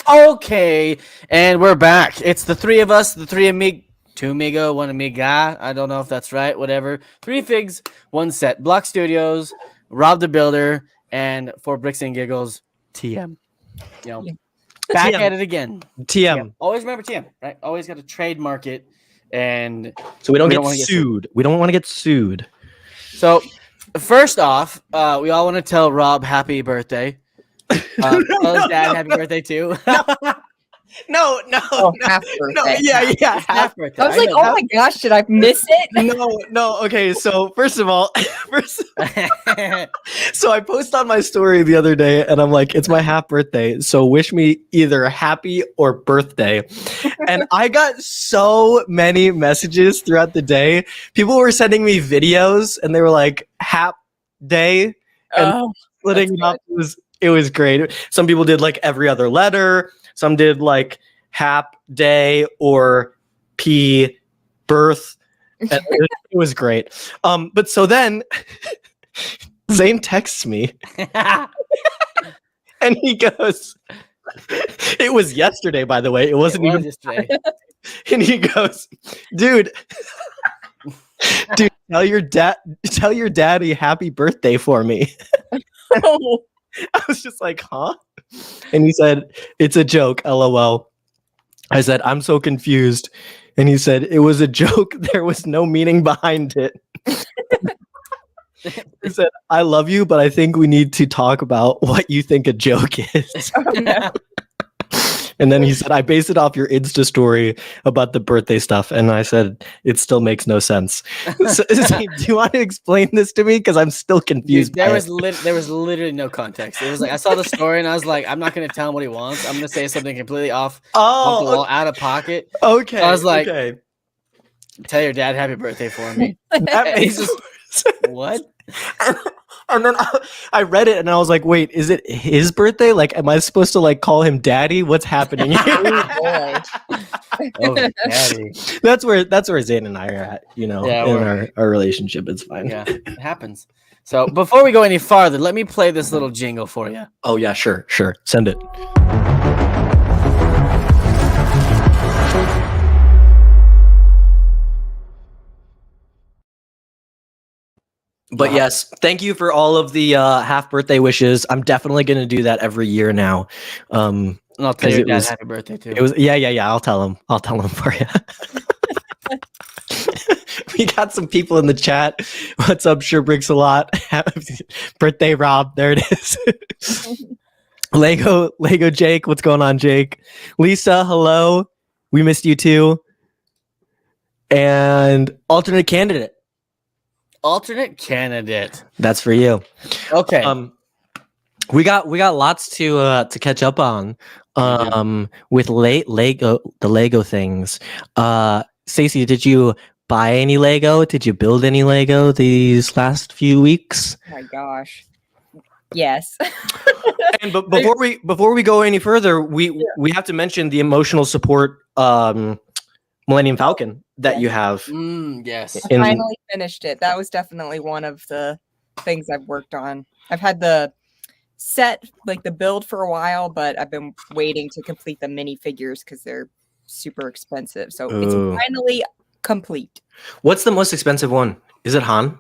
Okay, and we're back. It's the three of us, the two amigo, one amiga. I don't know if that's right. Whatever. 3 figs, 1 set. Block Studios, Rob the Builder, and for Bricks and Giggles, TM. You know, back TM. at it again. TM. Always remember TM, right? Always got to trademark it, and so we don't get sued. We don't want to get sued. So, first off, we all want to tell Rob happy birthday. Tell his dad happy birthday too. No. Half birthday. Yeah. Half birthday. I was like, oh my gosh, did I miss it? No. Okay, so first of all, so I posted on my story the other day, and I'm like, it's my half birthday, so wish me either happy or birthday. And I got so many messages throughout the day. People were sending me videos, and they were like, "Hap day," and splitting it up. It was great. Some people did like every other letter. Some did like hap day or p birth. It was great. But so then Zane texts me and he goes, it was yesterday, by the way. It wasn't even yesterday. And he goes, dude, tell your daddy happy birthday for me. I was just like, huh? And he said, it's a joke, LOL. I said, I'm so confused. And he said, it was a joke. There was no meaning behind it. He said, I love you, but I think we need to talk about what you think a joke is. Oh, no. And then he said, I based it off your Insta story about the birthday stuff. And I said, it still makes no sense. So, do you want to explain this to me? Because I'm still confused. Dude, there was literally no context. It was like, I saw the story and I was like, I'm not going to tell him what he wants. I'm going to say something completely off the wall, out of pocket. Okay. So I was like, tell your dad happy birthday for me. He's just, what? And then I read it and I was like, wait, is it his birthday? Like, am I supposed to like call him daddy? What's happening here? Oh, daddy. That's where Zane and I are at, in our relationship. It's fine. Yeah, it happens. So before we go any farther, let me play this little jingle for you. Oh yeah, sure. Send it. But yes, thank you for all of the half birthday wishes. I'm definitely going to do that every year now. And I'll tell your dad happy birthday too. It was yeah. I'll tell him for you. We got some people in the chat. What's up, Sure Bricks a lot. Birthday Rob, there it is. Lego Jake, what's going on, Jake? Lisa, hello. We missed you too. And alternate candidate. That's for you. Okay. We got lots to catch up on. With the Lego things. Stacey, did you buy any Lego? Did you build any Lego these last few weeks? Oh my gosh. Yes. And before we go any further, we have to mention the emotional support Millennium Falcon that you have. Yes. I finally finished it. That was definitely one of the things I've worked on. I've had the set, like the build for a while, but I've been waiting to complete the minifigures because they're super expensive. So it's finally complete. What's the most expensive one? Is it Han?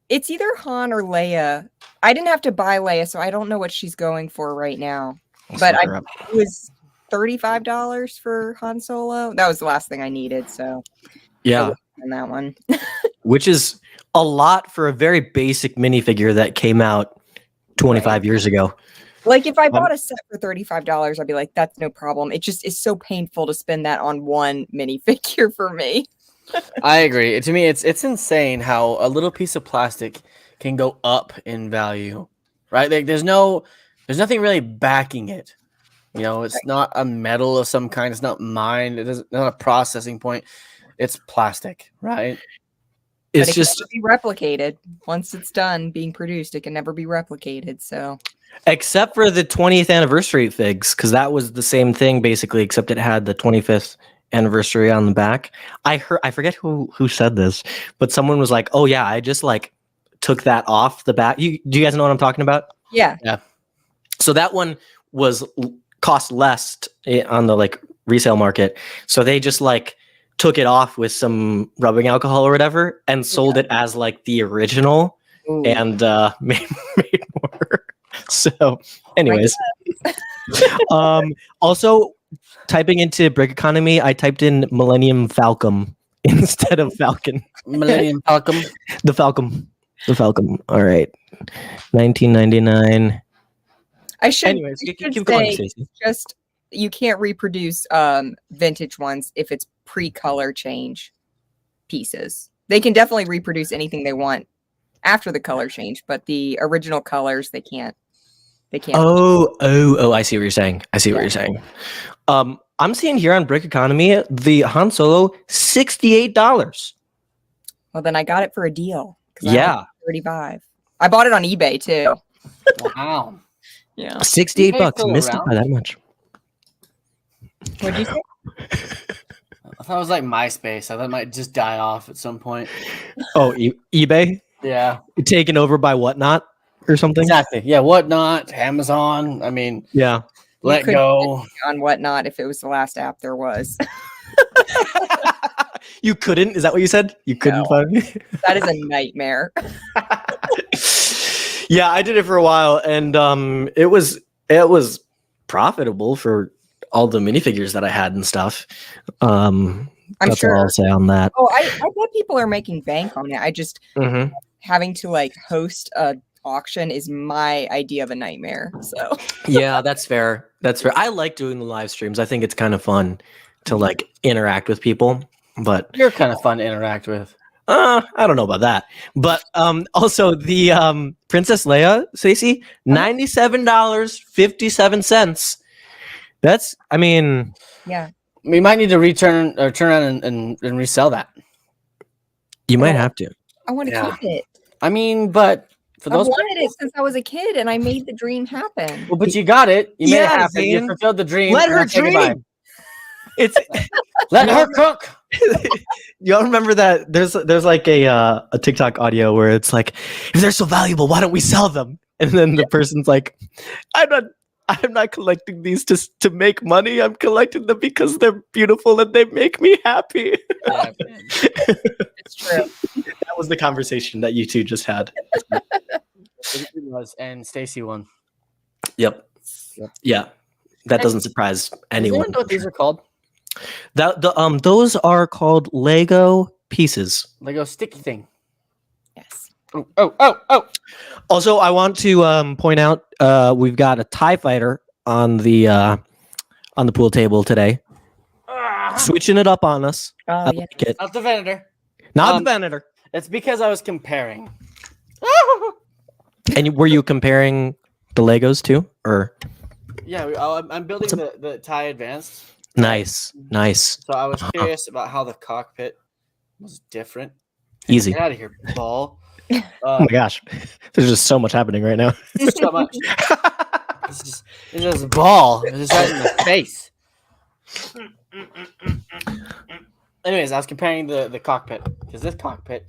It's either Han or Leia. I didn't have to buy Leia, so I don't know what she's going for right now. But it was $35 for Han Solo. That was the last thing I needed, so yeah, on that one. Which is a lot for a very basic minifigure that came out 25 years ago. Like if I bought a set for $35, I'd be like, that's no problem. It just is so painful to spend that on one minifigure for me. I agree. To me, it's insane how a little piece of plastic can go up in value, right? Like there's nothing really backing it. It's not a metal of some kind. It's not mined. It's not a processing point. It's plastic, right? It's just can never be replicated. Once it's done being produced, it can never be replicated. So, except for the 20th anniversary FIGS, because that was the same thing basically, except it had the 25th anniversary on the back. I forget who said this, but someone was like, "Oh yeah, I just like took that off the back." Do you guys know what I'm talking about? Yeah. So that one cost less on the like resale market, so they just like took it off with some rubbing alcohol or whatever and sold it as like the original. Ooh. And made more. So, anyways, also typing into Brick Economy, I typed in Millennium Falcon instead of Falcon. Millennium Falcon. The Falcon. All right, 1999. I should. Anyways, I should keep going, say Stacey. just you can't reproduce vintage ones if it's pre-color change pieces. They can definitely reproduce anything they want after the color change, but the original colors they can't. Oh, I see what you're saying. I'm seeing here on Brick Economy the Han Solo $68. Well, then I got it for a deal. Yeah, $35. I bought it on eBay too. Wow. Yeah, $68. still Missed it around? by that much. what'd you say? I thought it was like MySpace. I thought it might just die off at some point. Oh, eBay Yeah. taken over by Whatnot or something. Exactly. Yeah. Whatnot. Amazon. I mean, Yeah. let could go. On Whatnot if it was the last app there was. You couldn't? Is that what you said? You couldn't No. find me? That is a nightmare. Yeah, I did it for a while, and it was profitable for all the minifigures that I had and stuff. I'm That's sure. all I'll say on that. Oh, I bet people are making bank on it. I just Mhm. having to like host a auction is my idea of a nightmare. So Yeah, that's fair. I like doing the live streams. I think it's kind of fun to like interact with people, but You're kind of fun to interact with. I don't know about that. But also the Princess Leia, Stacey, $97.57. That's, I mean, yeah. We might need to turn around and resell that. you might Oh. have to. I want to Yeah. keep it. I mean, but for I've those wanted it since I was a kid and I made the dream happen. well, but you got it. You made it Yeah, happen. You Zane. fulfilled the dream. Let her Now say goodbye. dream. It's Let her cook. y'all remember that there's like a TikTok audio where it's like, if they're so valuable, why don't we sell them? And then the person's like, I'm not collecting these to make money. I'm collecting them because they're beautiful and they make me happy. Yeah, It's true. That was the conversation that you two just had. it was, and Stacy won. Yep. Yeah. That doesn't surprise Does anyone. anyone know what these are called? Those are called Lego pieces. Lego sticky thing. Yes. Oh. Also, I want to point out we've got a TIE fighter on the pool table today. Switching it up on us. Oh I yeah. like it. Not the Venator. Not the Venator. It's because I was comparing. And were you comparing the Legos too? Or Yeah, I'm building the TIE Advanced. nice. So I was curious about how the cockpit was different. Easy. Get out of here, ball. Oh my gosh. There's just so much happening right now. So much. It's just ball. It's just right in the face. Anyways, I was comparing the cockpit because this cockpit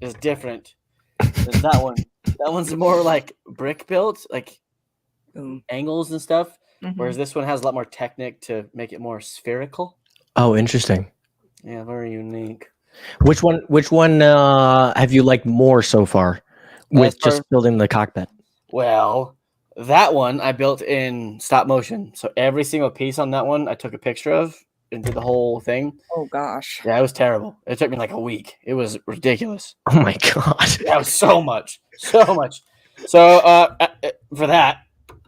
is different than that one. That one's more like brick built, like angles and stuff. Mhm. Whereas this one has a lot more technique to make it more spherical. Oh, interesting. Yeah, very unique. Which one have you liked more so far with just building the cockpit? Well, that one I built in stop motion. So every single piece on that one I took a picture of and did the whole thing. Oh gosh. Yeah, it was terrible. It took me like a week. It was ridiculous. Oh my god. That was so much. So much. So for that,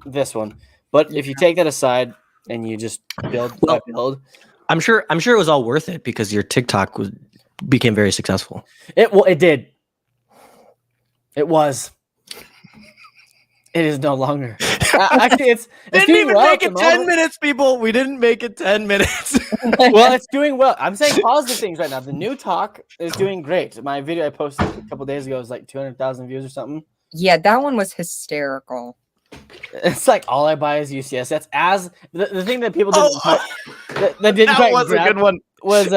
this one. But if you take that aside and you just build by build, I'm sure it was all worth it because your TikTok became very successful. it did. It was. It is no longer. Actually, it's Didn't doing even well make at it the 10 moment. minutes, people. We didn't make it 10 minutes. Well, it's doing well. I'm saying positive things right now. The new talk is doing great. My video I posted a couple days ago was like 200,000 views or something. Yeah, that one was hysterical. It's like all I buy is UCS. That's as the thing that people didn't that that didn't quite was a grab good one. was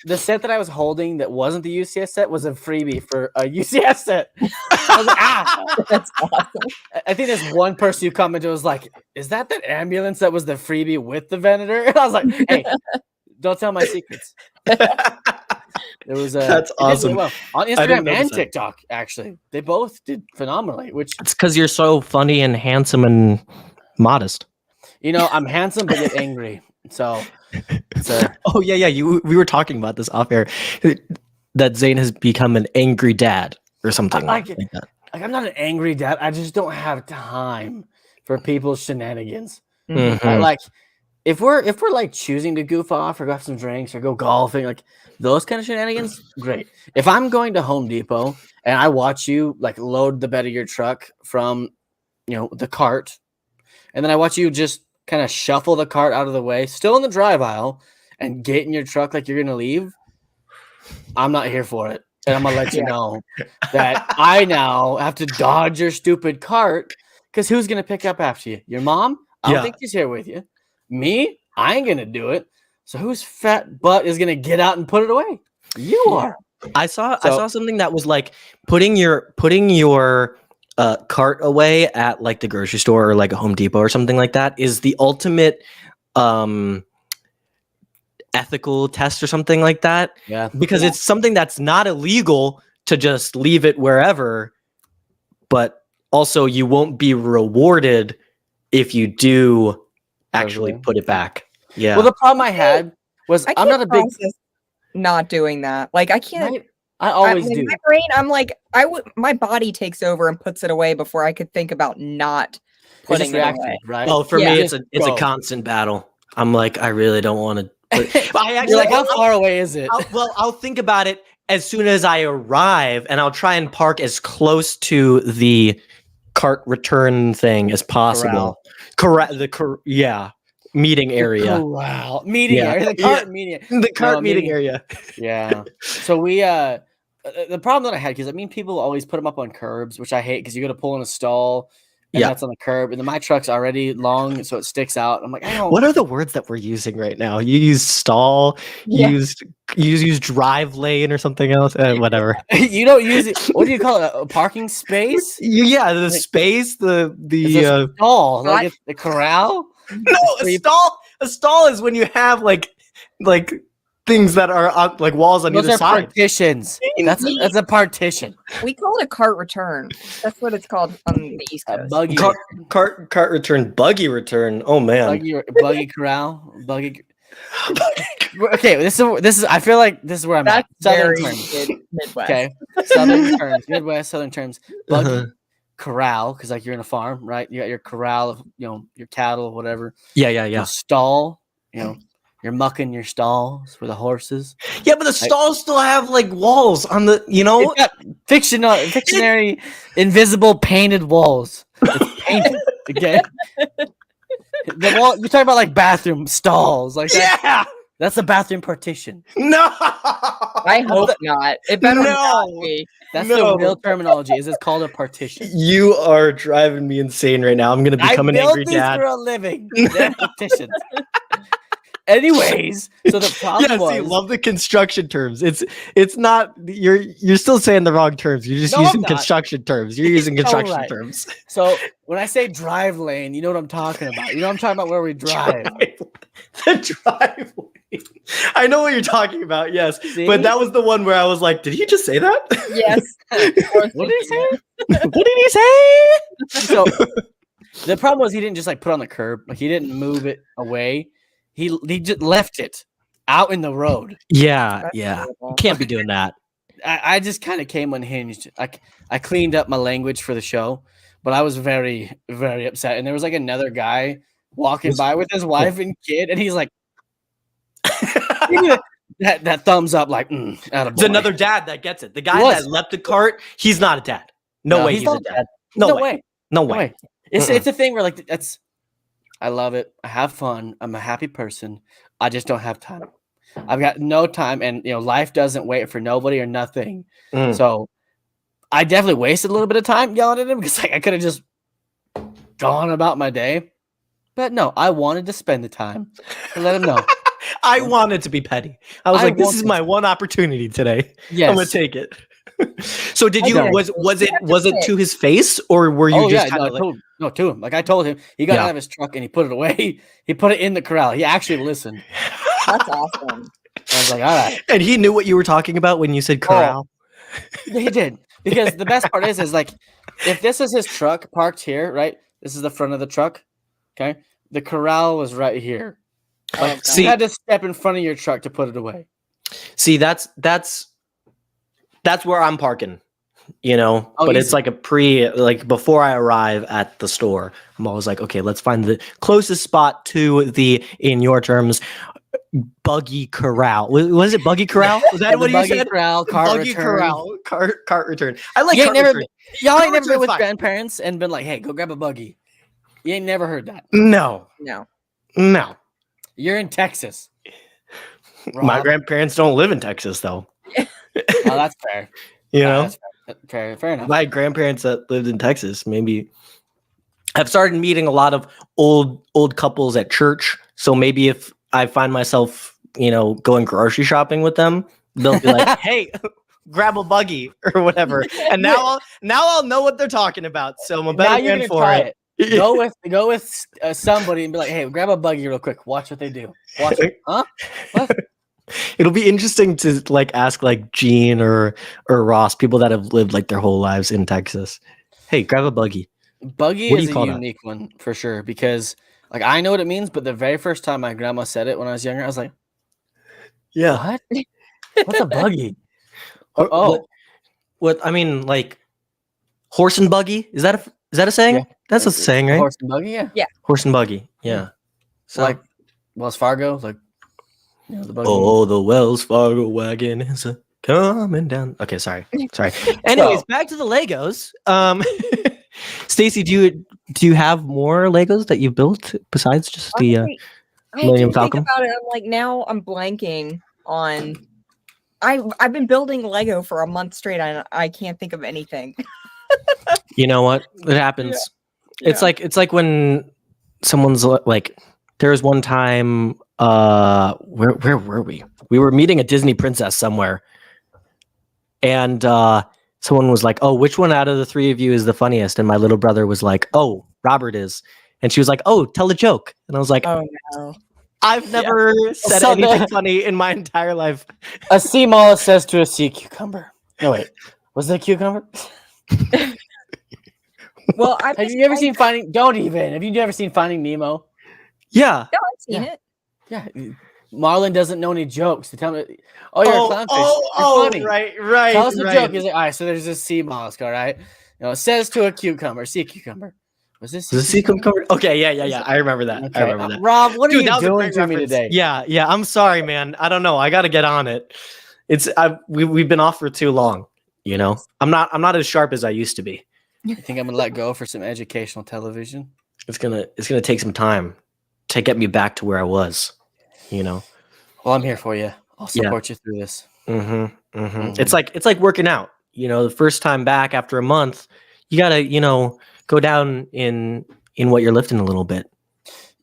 the set that I was holding that wasn't the UCS set was a freebie for a UCS set. I was like, That's awesome. I think there's one person who commented was like, "Is that ambulance that was the freebie with the Venator?" And I was like, "Hey, don't tell my secrets." It was That's awesome. Well on Instagram and TikTok. Actually, they both did phenomenally. Which it's because you're so funny and handsome and modest. I'm handsome but yet angry. So, oh yeah. We were talking about this off air. That Zane has become an angry dad or something like that. Like I'm not an angry dad. I just don't have time for people's shenanigans. Mhm. Like if we're like choosing to goof off or go have some drinks or go golfing, like those kind of shenanigans, great. If I'm going to Home Depot and I watch you like load the bed of your truck from the cart, and then I watch you just kind of shuffle the cart out of the way, still in the drive aisle, and get in your truck like you're gonna leave, I'm not here for it. And I'm gonna let you know that I now have to dodge your stupid cart because who's gonna pick up after you? Your mom? I don't think she's here with you. Me? I ain't gonna do it. So whose fat butt is gonna get out and put it away? You are. I saw something that was like putting your cart away at like the grocery store or like a Home Depot or something like that is the ultimate ethical test or something like that. Yeah. Because it's something that's not illegal to just leave it wherever, but also you won't be rewarded if you do actually put it back. Yeah. Well, the problem I had was I'm not a big not doing that. Like I can't. I always do. My brain, I'm like, my body takes over and puts it away before I could think about not putting it away. Right? Well, for me, it's a constant battle. I'm like, I really don't want to. You're like, how far away is it? I'll think about it as soon as I arrive, and I'll try and park as close to the cart return thing as possible. Meeting area. Wow. Meeting area. The cart meeting. The cart meeting area. Yeah. So we the problem that I had, because people always put them up on curbs, which I hate because you got to pull in a stall and that's on the curb, and then my truck's already long, so it sticks out. I'm like, I don't. What are the words that we're using right now? You use stall, you use drive lane or something else, whatever. You don't use it. What do you call it? A parking space? The space, the stall, like the corral. No, a stall is when you have like things that are on, like walls on either side. Partitions. That's a partition. We call it a cart return. That's what it's called on the East Coast. Buggy cart return, buggy return. Oh man, buggy corral, buggy. Okay, this is. I feel like this is where I'm at. Southern terms. Midwest. Okay, southern terms, Midwest, southern terms. Buggy corral, because like you're in a farm, right? You got your corral of your cattle, whatever. Yeah. Stall, you're mucking your stalls for the horses. Yeah, but the stalls still have like walls on the, It's got fictionary, invisible painted walls. It's painted, okay? The wall, you're talking about like bathroom stalls, like that's a bathroom partition. No, I hope not. It better not be. That's the real terminology. It's called a partition. You are driving me insane right now. I'm gonna become an angry dad. I build these for a living. They're partitions. Anyways, so the problem was, love the construction terms. It's not you're still saying the wrong terms. You're just using construction terms. You're using construction terms. So when I say drive lane, you know what I'm talking about. I'm talking about where we drive. The driveway. I know what you're talking about. Yes, but that was the one where I was like, did he just say that? Yes. What did he say? What did he say? So the problem was he didn't just like put it on the curb. Like he didn't move it away. He just left it out in the road. Yeah. Can't be doing that. I just kind of came unhinged. I cleaned up my language for the show, but I was very, very upset. And there was like another guy walking by with his wife and kid, and he's like, that thumbs up, like, It's another dad that gets it. The guy that left the cart, he's not a dad. No way he's a dad. No way. It's a thing where like that's. I love it. I have fun. I'm a happy person. I just don't have time. I've got no time, and life doesn't wait for nobody or nothing. So I definitely wasted a little bit of time yelling at him because I could have just gone about my day. But no, I wanted to spend the time to let him know. I wanted to be petty. I was I like, this is wanted my one opportunity today. I'm gonna Yes. take it. So did you Okay. was You have to it pick. to his face, or were you Oh just yeah, kind no, of like, to him. Like I told him, he got Yeah. out of his truck and he put it away. He put it in the corral. He actually listened. That's awesome. I was like, all right. and he knew what you were talking about when you said corral? Yeah, he did. Because the best part is like, if this is his truck parked here, right? This is the front of the truck. Okay. The corral was right here. Oh, Like, God. See- you had to step in front of your truck to put it away. See, that's where I'm parking, Oh, but it's easy. like like before I arrive at the store, I'm always like, okay, let's find the closest spot to the, in your terms, buggy corral. Was it buggy corral? Was that Yeah, what the you buggy said? corral, cart Buggy return. corral, cart return. I like You cart ain't never return. y'all Cart ain't never been return's with fine. grandparents and been like, hey, go grab a buggy. You ain't never heard that. No. No. You're in Texas. My Rob. grandparents don't live in Texas, though. Oh, that's fair. You know, That's fair enough. my grandparents that lived in Texas, maybe I've started meeting a lot of old couples at church. So maybe if I find myself, going grocery shopping with them, they'll be like, "Hey, grab a buggy or whatever." And now I'll know what they're talking about. So I'm a Now better you're man gonna for try it. it. Go with somebody and be like, hey, grab a buggy real quick. Watch what they do. Watch it. Huh? What? It'll be interesting to like ask like Gene or Ross, people that have lived like their whole lives in Texas. Hey, grab a buggy. Buggy What do is you a call that? unique one for sure because like I know what it means, but the very first time my grandma said it when I was younger, I was like, Yeah. what? What's a buggy? What, what I mean, like horse and buggy? Is that a saying? Yeah. That's a saying, right? Horse and buggy, yeah. Horse and buggy. Yeah. So like Wells Fargo, like the buggy. Oh, the Wells Fargo wagon is coming down. Okay, sorry. Anyways, back to the Legos. Stacy, do you have more Legos that you've built besides just the Honestly, I Millennium do think Falcon? about it. I'm like, now I'm blanking on. I've been building Lego for a month straight. I can't think of anything. You know what? It happens. It's like when someone's like, there was one time, where were we? We were meeting a Disney princess somewhere, and someone was like, "Oh, which one out of the three of you is the funniest?" And my little brother was like, "Oh, Robert is." And she was like, "Oh, tell a joke." And I was like, Oh no. "I've never said So anything funny in my entire life." A sea mollusk says to a sea cucumber. No wait, was it a cucumber? Well, I've Have you ever seen Finding? Don't even. Have you ever seen Finding Nemo? Yeah. No, I've seen it. Yeah. Marlon doesn't know any jokes. To tell me, oh, you're a clownfish. You're funny. right. Tell us a joke. He's like, all right. So there's this sea mollusk. All right. It says to a cucumber, sea cucumber. Was this Was the sea cucumber? Okay, yeah. I remember that. Okay. I remember that. Rob, what Dude, are that you was a doing great to me reference. today? Yeah. I'm sorry, man. I don't know. I got to get on it. We've been off for too long. I'm not as sharp as I used to be. You think I'm gonna let go for some educational television? It's gonna take some time to get me back to where I was. Well, I'm here for you. I'll support you through this. Mm-hmm. It's like working out. The first time back after a month, you gotta go down in what you're lifting a little bit,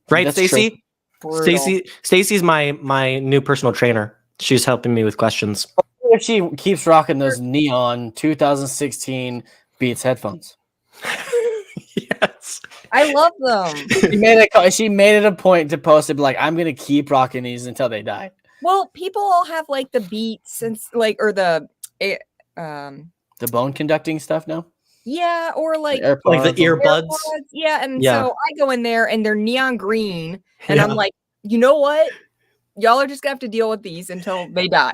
right, That's Stacy? Brutal. Stacy's my new personal trainer. She's helping me with questions. If she keeps rocking those neon 2016 Beats headphones. Yes. I love them. She made it a point to post it like, I'm gonna keep rocking these until they die. Well, people all have like the Beats and or the bone conducting stuff now. Yeah, or like the earbuds. Yeah, and Yeah. so I go in there and they're neon green, and Yeah. I'm like, you know what? Y'all are just gonna have to deal with these until they die.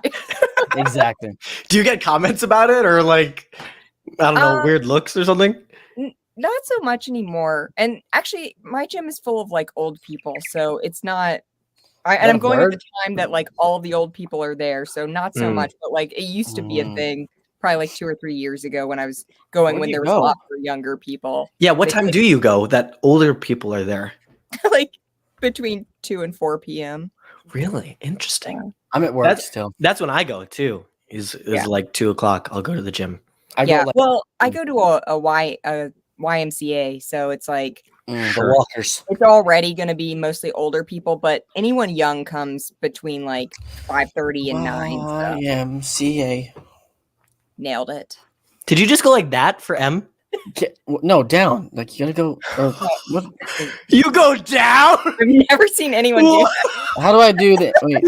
Exactly. Do you get comments about it or like I don't know, weird looks or something? Not so much anymore. And actually, my gym is full of like old people, so it's not. I'm going at the time that like all the old people are there, so not so much. But like it used to be a thing, probably like 2 or 3 years ago when I was going when there was a lot for younger people. Yeah, what time do you go that older people are there? Like between 2 and 4 p.m. Really interesting. I'm at work still. That's when I go too. Is like 2:00. I'll go to the gym. I go to a YMCA, so it's like The walkers. It's already going to be mostly older people, but anyone young comes between like 5:30 and 9. So YMCA. nailed it. Did you just go like that for M? No, down. Like you gotta go. What? You go down? I've never seen anyone do that. How do I do that? Wait,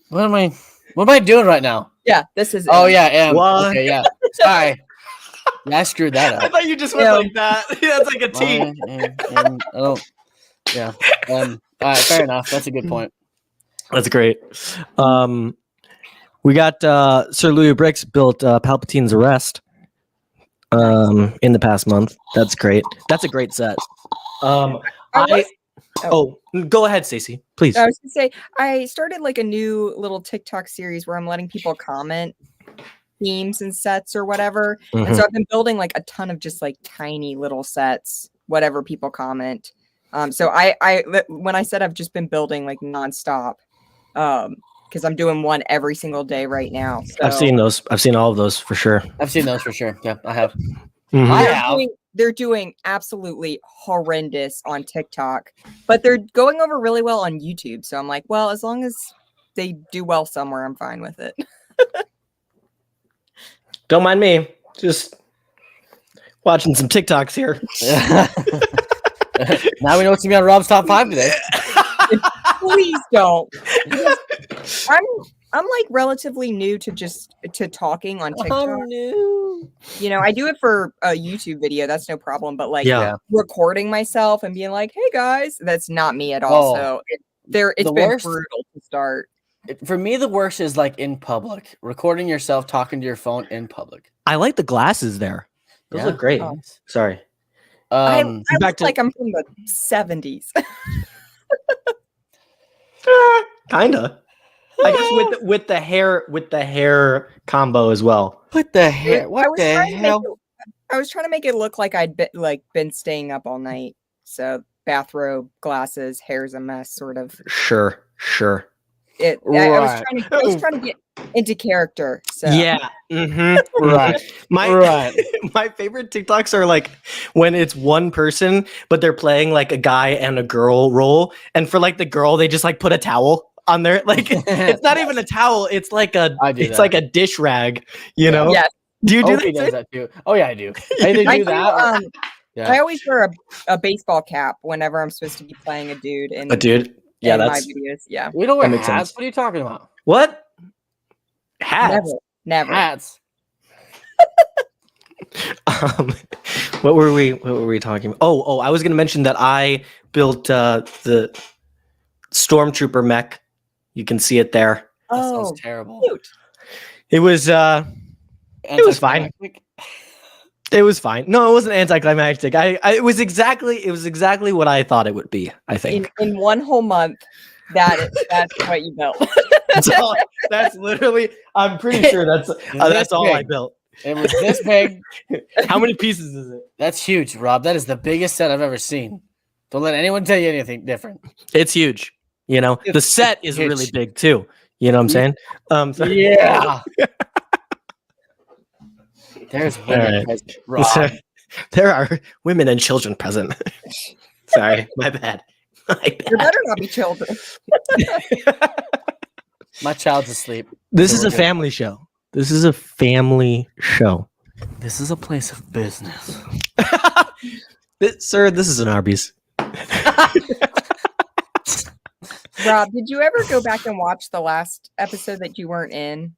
what am I doing right now? Yeah, this is. Oh M. yeah, M. What? Okay, yeah. Sorry. Yeah, I screwed that I up. thought you just went like that. That's like a T. I don't. Yeah. All right. Fair enough. That's a good point. That's great. We got Sir Louis Bricks built Palpatine's arrest in the past month. That's great. That's a great set. Go ahead, Stacey, please. I was gonna say I started like a new little TikTok series where I'm letting people comment themes and sets or whatever. And so I've been building like a ton of just like tiny little sets, whatever people comment. So I when I said I've just been building like nonstop, because I'm doing one every single day right now. So I've seen those. I've seen all of those for sure. I've seen those for sure. Yeah, I have. They're doing absolutely horrendous on TikTok, but they're going over really well on YouTube. So I'm like, well, as long as they do well somewhere, I'm fine with it. Don't mind me. Just watching some TikToks here. Now we know what's gonna be on Rob's top 5 today. Please don't. I'm like relatively new to talking on TikTok. You know, I do it for a YouTube video. That's no problem. But like recording myself and being like, "Hey guys," that's not me at all. So it's been brutal to start. For me, the worst is like in public, recording yourself talking to your phone in public. I like the glasses there. Those look great. Oh. Sorry. I look like I'm from the 70s. Kinda. I guess with the hair combo as well. What the hair? What the hell? I was trying to make it look like I'd been staying up all night. So bathrobe, glasses, hair's a mess, sort of. Sure. I was trying to get into character. So yeah. Right. My favorite TikToks are like when it's one person, but they're playing like a guy and a girl role, and for like the girl, they just like put a towel on there. Like it's not even a towel; it's like like a dish rag. You know? Yes. Do you do Opie does that too? Oh yeah, I do. I either do that. I always wear a baseball cap whenever I'm supposed to be playing a dude. A dude. Yeah, in that's my videos. Yeah. We don't wear makes hats. sense. What are you talking about? What? Hats. Never. Hats. What were we talking about? Oh, I was going to mention that I built the Stormtrooper mech. You can see it there. That sounds terrible. Cute. It was fine. It was fine. No, it wasn't anticlimactic. It was exactly what I thought it would be, I think. In one whole month, that's what you built. That's literally, I'm pretty sure that's all I built. It was this big. How many pieces is it? That's huge, Rob. That is the biggest set I've ever seen. Don't let anyone tell you anything different. It's huge. You know, the set is huge. really big too. You know what I'm saying? Yeah. There's women present, Rob. There are women and children present. Sorry, my bad. There better not be children. My child's asleep. This is a family show. This is a family show. This is a place of business. Sir, this is an Arby's. Rob, did you ever go back and watch the last episode that you weren't in?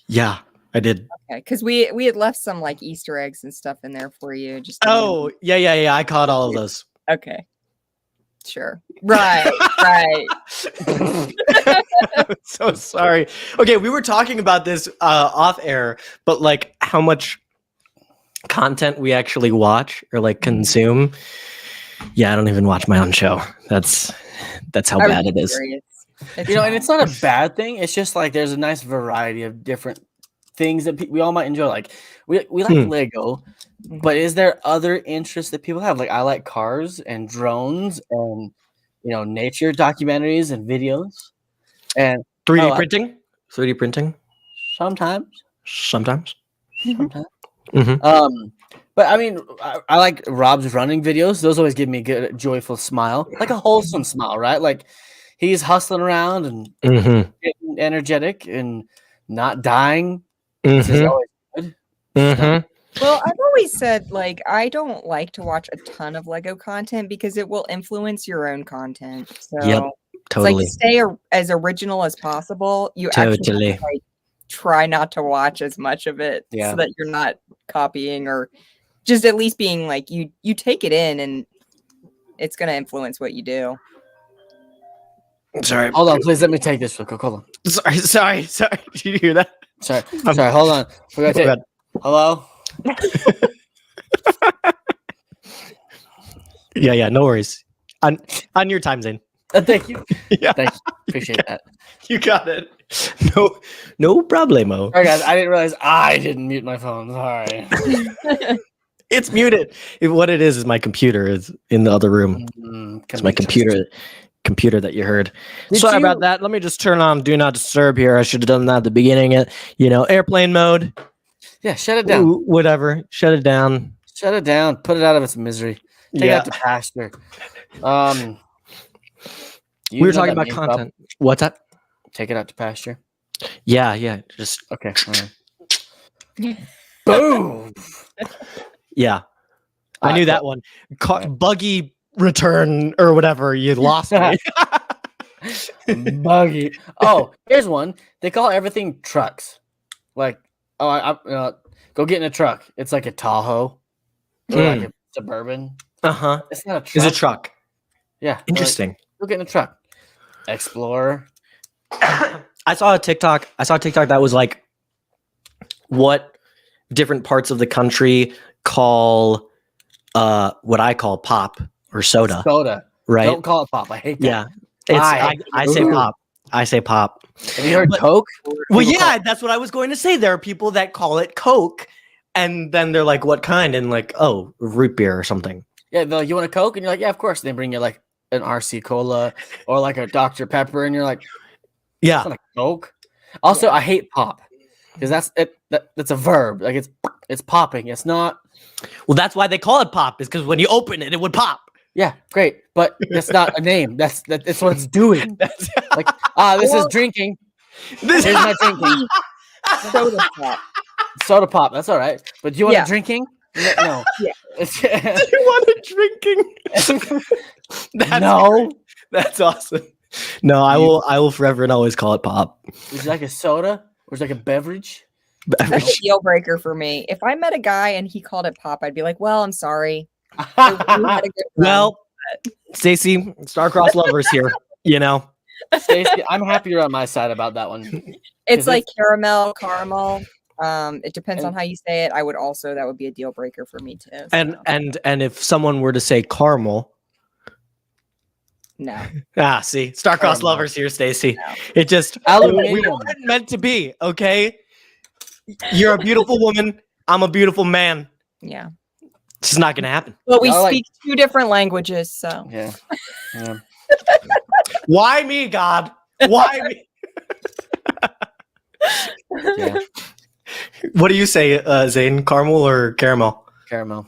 Yeah, I did. Okay, because we had left some like Easter eggs and stuff in there for you. Just yeah. I caught all of those. Okay. Sure. Right. I'm so sorry. Okay, we were talking about this off air, but like how much content we actually watch or like consume. Yeah, I don't even watch my own show. That's how bad it is. And it's not a bad thing. It's just like there's a nice variety of different things that we all might enjoy. Like we like Lego, but is there other interests that people have? Like I like cars and drones and nature documentaries and videos and 3D printing. 3D printing. Sometimes. Mm-hmm. But I mean, I like Rob's running videos. Those always give me a good, joyful smile, like a wholesome smile, right? Like he's hustling around and getting energetic and not dying. Which is always good. Well, I've always said, like, I don't like to watch a ton of Lego content because it will influence your own content. So Yep, it's like totally. to stay as original as possible. You actually have to, like, try not to watch as much of it so that you're not copying, or just at least being like, you take it in and it's going to influence what you do. Sorry. Hold on, please let me take this real quick. Hold on. Sorry. Did you hear that? Sorry. Hold on. We're gonna take. Hello. Yeah. No worries. On your time, Zane. Thank you. Yeah. Thank you. Appreciate that. You got it. No problemo. All right, guys. I didn't realize I didn't mute my phone. Sorry. It's muted. What it is my computer is in the other room. It's my computer that you heard. Sorry about that. Let me just turn on Do Not Disturb here. I should have done that at the beginning. Airplane mode. Yeah, shut it down. Ooh, whatever. Shut it down. Shut it down. Put it out of its misery. Take it out to pasture. We were talking about content. What's that? Take it out to pasture. Yeah. Just okay. Boom. Yeah. I knew that one. Buggy return or whatever. You lost me. Buggy. Oh, here's one. They call everything trucks. Like, go get in a truck. It's like a Tahoe or like a Suburban. It's not a truck. It's a truck. Yeah. Interesting. Like, go get in a truck. Explorer. I saw a TikTok that was like what different parts of the country call what I call pop or soda. Soda. Right? Don't call it pop. I hate that. Yeah. I say pop. I say pop. Have you heard Coke? Well, yeah, that's what I was going to say. There are people that call it Coke, and then they're like, what kind? And like, oh, root beer or something. Yeah, they're like, you want a Coke? And you're like, yeah, of course. And they bring you like an RC Cola or like a Dr. Pepper, and you're like, yeah, that's not a Coke. Also, I hate pop because that's it. That's a verb. Like it's popping. It's not. Well, that's why they call it pop. Is because when you open it, it would pop. Yeah, great, but that's not a name. That's what it's doing. Like, this is drinking. Here's my drinking. Soda pop. Soda pop. That's all right. But do you want a drinking? No. Yeah. Do you want a drinking? No. That's awesome. No, I will forever and always call it pop. Is it like a soda or is it like a beverage? That's a deal breaker for me. If I met a guy and he called it pop, I'd be like, well, I'm sorry. Well, Stacy, star-crossed lovers here, Stacy, I'm happy you're on my side about that one. It's like caramel. It depends on how you say it. That would be a deal breaker for me too. So. And if someone were to say caramel, no. See, star-crossed lovers here, Stacy. No. It just we weren't meant to be. Okay, you're a beautiful woman. I'm a beautiful man. Yeah. It's not gonna happen. But we speak two different languages, so yeah. Why me, God? Why me? Yeah. What do you say, Zane? Caramel or caramel? Caramel.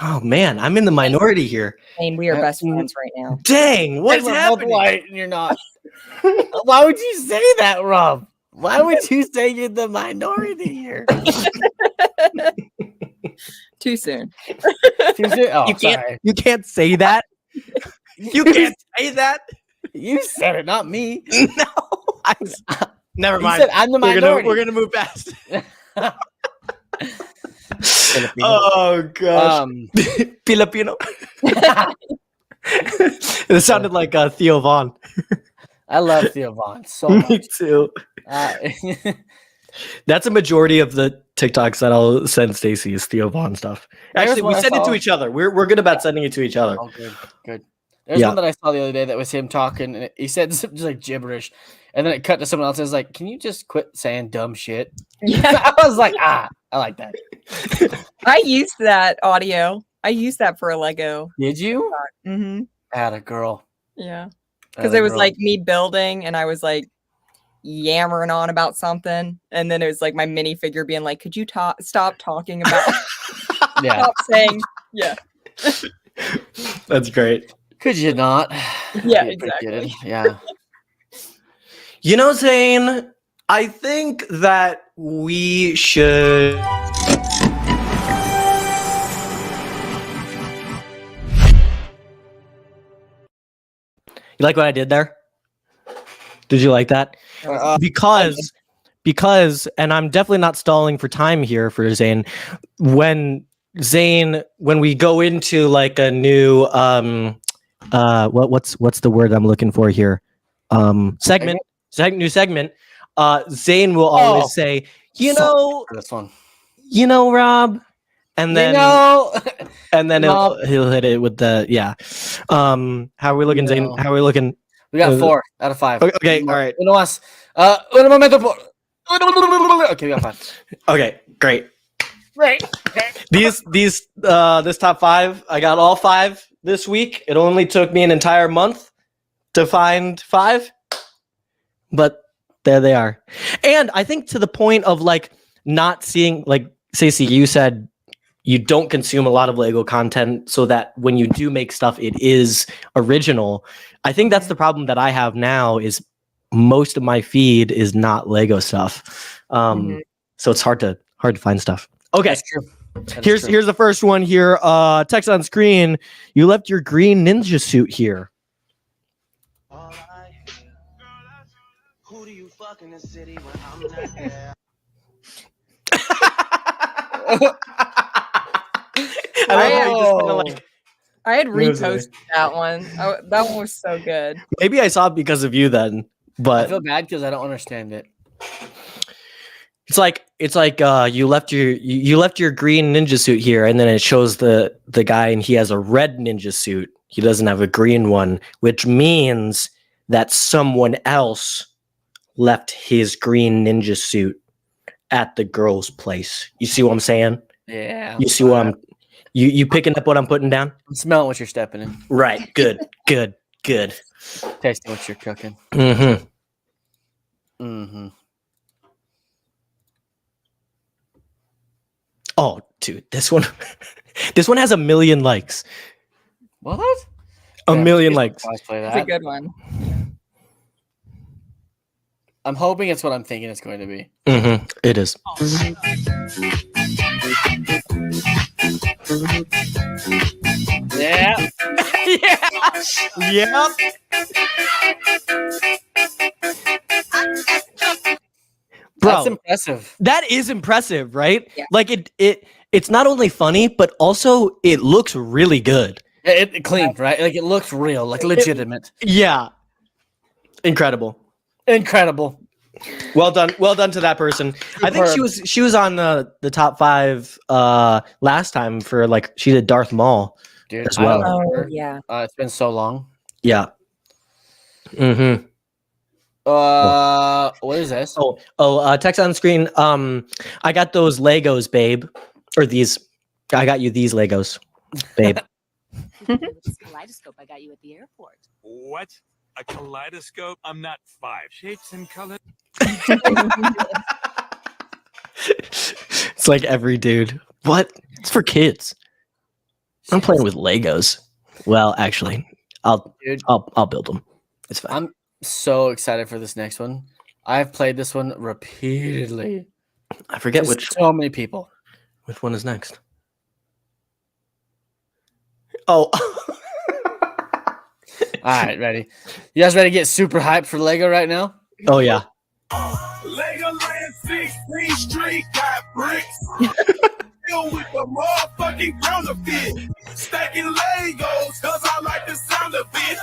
Oh man, I'm in the minority here. And we are best friends right now. Dang, what's happening? White and you're not. Why would you say that, Rob? Why would you say you're the minority here? Too soon. Too soon? Oh, you can't say that. You can't say that. You said it, not me. No. Never mind. Said I'm the minority. We're gonna move past. Oh gosh. Filipino. It sounded like Theo Vaughn. I love Theo Vaughn so much. Me too. That's a majority of the TikToks that I'll send Stacy is Theo Vaughn stuff. Actually, we send it to each other. We're good about sending it to each other. Oh, good. There's one that I saw the other day that was him talking, and he said just like gibberish, and then it cut to someone else. And was like, "Can you just quit saying dumb shit?" Yeah, I was like, I like that. I used that audio. I used that for a Lego. Did you? Mm-hmm. Atta girl. Yeah, because it was like me building, and I was like yammering on about something, and then it was like my minifigure being like, "Could you stop talking about?" Yeah. Stop saying, yeah. That's great. Could you not? Yeah, Be exactly. appreciated. Yeah. You know, Zane, I think that we should. You like what I did there? Did you like that? Because, and I'm definitely not stalling for time here for Zane. When we go into like a new what's the word I'm looking for here? Segment. New segment. Zane will always say, For this one. Rob, and then and then he'll hit it with the how are we looking, Zane? How are we looking? We got 4 out of 5. Okay, all right. Uno más. Un momento. Okay, we got 5. Okay, great. Right. This top 5, I got all 5 this week. It only took me an entire month to find 5, but there they are. And I think to the point of like not seeing, like Stacey, you said you don't consume a lot of Lego content so that when you do make stuff, it is original. I think that's the problem that I have now is most of my feed is not Lego stuff. So it's hard to find stuff. Okay. That's true. Here's the first one here. Text on screen. You left your green ninja suit here. Who do you fuck in the city when I'm not there? I had reposted that one. That one was so good. Maybe I saw it because of you then, but I feel bad because I don't understand it. It's like you left your green ninja suit here, and then it shows the guy, and he has a red ninja suit. He doesn't have a green one, which means that someone else left his green ninja suit at the girl's place. You see what I'm saying? Yeah. You see what you picking up what I'm putting down? I'm smelling what you're stepping in. Right. Good. Tasting what you're cooking. Oh, dude, this one has 1 million likes. What? 1 million likes. It's a good one. I'm hoping it's what I'm thinking it's going to be. It is. Yeah. Yep. Bro, that's impressive. That is impressive, right? Yeah. Like it's not only funny, but also it looks really good. It clean, right? Like it looks real, like legitimate. Yeah. Incredible. Well done to that person. I think she was on the top 5 last time for like she did Darth Maul. Dude, as well. Oh, yeah. It's been so long. Yeah. What is this? Text on screen. I got those Legos, babe. Or these. I got you these Legos, babe. This kaleidoscope I got you at the airport. What? A kaleidoscope? I'm not 5 shapes and colors. It's like every dude. What? It's for kids. I'm playing with Legos. Well, actually, I'll build them. It's fine. I'm so excited for this next one. I've played this one repeatedly. I forget There's which. So many people. Which one is next? Oh. All right, ready. You guys ready to get super hyped for Lego right now? Oh yeah. Legoland 16th Street got bricks. Filled with the motherfucking counterfeit. Stacking Legos, cause I like the sound of it.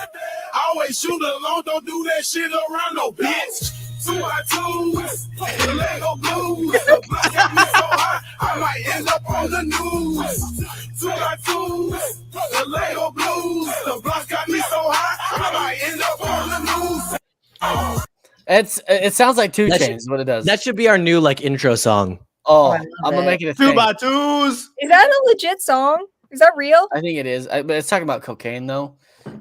Always shoot alone, don't do that shit around no bitch. 2x2s, the Lego blues. The block got me so hot, I might end up on the news. 2x2s, the Lego blues. The block got me so hot, I might end up on the news. It sounds like 2 Chainz is what it does. That should be our new like intro song. Oh, I I'm love gonna it. make it a thing. 2x2s. Is that a legit song? Is that real? I think it is, but it's talking about cocaine though.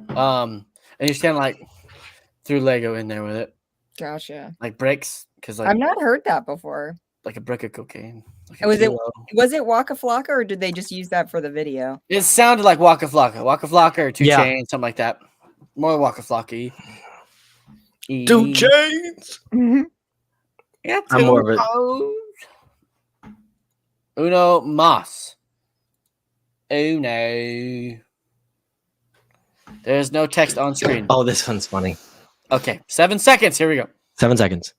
And you're standing like threw Lego in there with it, Gotcha. like bricks, because like I've not heard that before. like a brick of cocaine. Like a Was it kilo. Waka Flocka, or did they just use that for the video? It sounded like Waka Flocka or Two Yeah. Chainz, something like that. More Waka Flocka. 2 Chainz. Yeah, I'm more of it. Uno Mas. Uno. There's no text on screen. Oh, this one's funny. Okay, 7 seconds. Here we go. 7 seconds.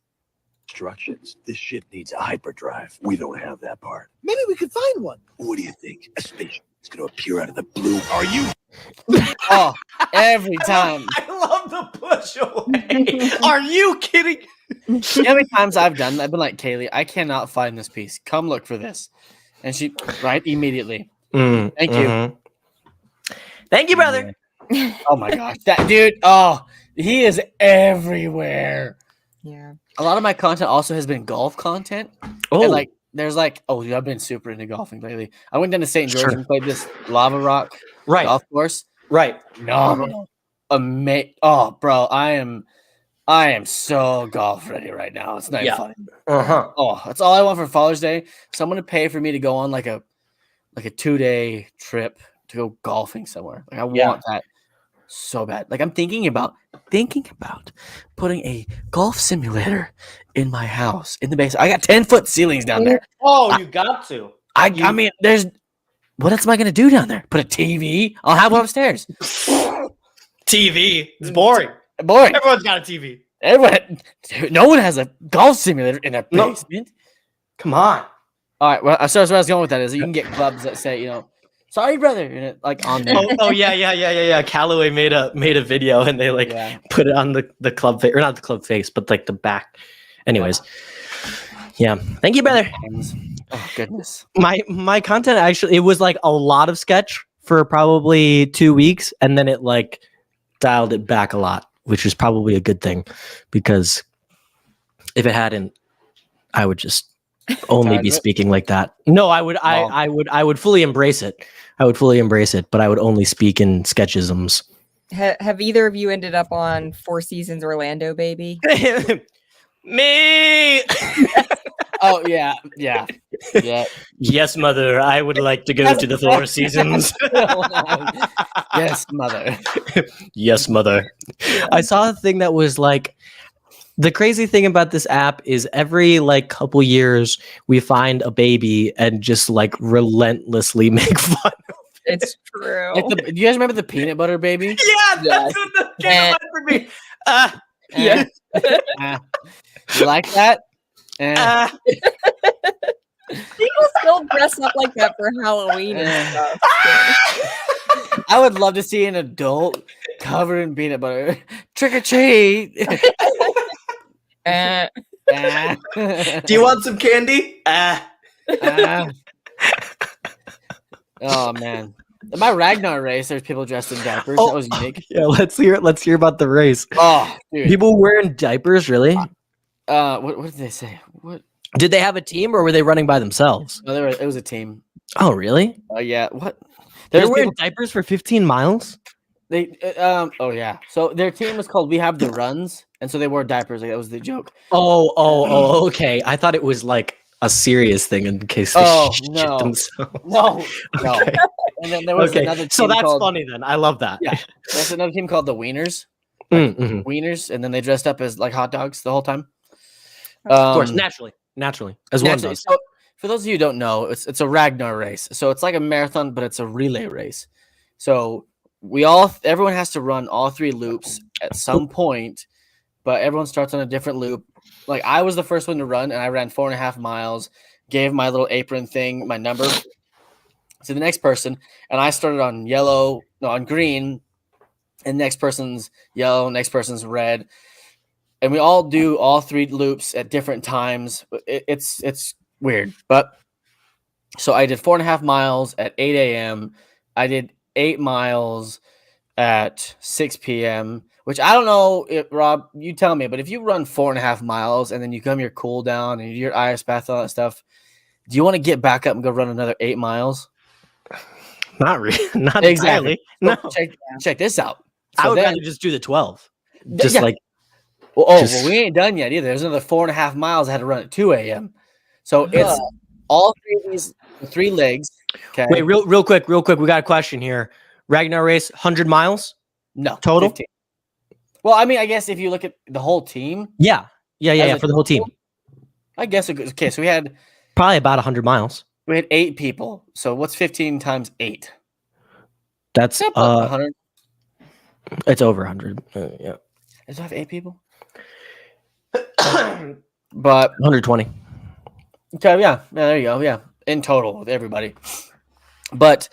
Instructions. This ship needs a hyperdrive. We don't have that part. Maybe we could find one. What do you think? A spaceship is going to appear out of the blue. Are you? Oh, every time. I love the push away. Are you kidding? You know how many times I've done that? I've been like, Kaylee, I cannot find this piece. Come look for this. And she, right, immediately. Thank you. Thank you, brother. Oh my gosh. That dude, oh, he is everywhere. Yeah. A lot of my content also has been golf content. Oh, And like, there's like, oh, dude, I've been super into golfing lately. I went down to St. George Sure. and played this Lava Rock right, golf course. right. Phenomenal. Oh, bro, I am so golf ready right now. It's not even Yeah. funny. Uh-huh. Oh, that's all I want for Father's Day. Someone to pay for me to go on like a 2-day trip to go golfing somewhere. Like I Yeah. want that so bad. Like I'm thinking about putting a golf simulator in my house in the basement. I got 10-foot ceilings down there. Oh, you got to. I mean, there's what else am I gonna do down there? Put a TV? I'll have one upstairs. TV. It's boring. Boy, Everyone's got a TV. everyone, dude, no one has a golf simulator in their No. basement. Come on. All right. Well, so where I was going with that is you can get clubs that say, sorry, brother, and it, like on there. Oh yeah. Callaway made a video and they like Yeah. put it on the club face, or not the club face, but like the back. Anyways, yeah. Thank you, brother. Oh goodness. My content actually, it was like a lot of sketch for probably 2 weeks, and then it like dialed it back a lot, which is probably a good thing, because if it hadn't, I would just only Tired be of it? speaking like that. No, I would Oh. I would fully embrace it. I would fully embrace it, but I would only speak in sketchisms. Have either of you ended up on Four Seasons Orlando, baby? Me. Oh yeah. Yes, mother. I would like to go to the Four Seasons. Yes, mother. Yes, mother. I saw a thing that was like, the crazy thing about this app is every like couple years we find a baby and just like relentlessly make fun. It's true. Like do you guys remember the peanut butter baby? Yeah, that's what the came up for me. Yeah. You like that? Eh. People still dress up like that for Halloween and stuff. I would love to see an adult covered in peanut butter. Trick or treat. Eh. Do you want some candy? Oh man. In my Ragnar race, there's people dressed in diapers. Oh. That was unique. Yeah, let's hear about the race. Oh, dude. People wearing diapers, really? What did they say? What? Did they have a team or were they running by themselves? No, it was a team. Oh, really? Yeah. What? They're There's wearing people, diapers for 15 miles? Oh yeah. So their team was called We Have the Runs, and so they wore diapers. Like that was the joke. Oh, okay. I thought it was like a serious thing in case they shit no. themselves. No. Okay. And then there was another team So that's called, funny then. I love that. Yeah. There's another team called the Wieners. Mhm. Wieners, and then they dressed up as like hot dogs the whole time. Of course, naturally, as one Naturally. does. So, for those of you who don't know, it's a Ragnar race. So it's like a marathon, but it's a relay race. So everyone has to run all 3 loops at some point, but everyone starts on a different loop. Like I was the first one to run, and I ran 4.5 miles. Gave my little apron thing my number to the next person, and I started on green, and next person's yellow, next person's red. And we all do all 3 loops at different times. It's weird, but so I did 4.5 miles at 8 a.m. I did 8 miles at 6 p.m., which I don't know, Rob, you tell me, but if you run 4.5 miles and then you come your cool down and your ice bath, all that stuff, do you want to get back up and go run another 8 miles? Not really. Not Exactly. entirely. No. Check this out. I So would then- rather just do the 12. Just yeah. like Well, Just- we ain't done yet either. There's another 4.5 miles I had to run at 2 a.m. So it's all three of these, the 3 legs. Okay. Wait, real quick. We got a question here. Ragnar race, 100 miles No, total. 15. Well, I mean, I guess if you look at the whole team, Yeah, As a for the whole team, I guess okay. So we had probably about 100 miles. 8 people. So what's 15 times 8? That's About 100. it's over 100. Yeah, Does it have 8 people? But 120. okay, yeah, there you go. Yeah, in total with everybody. But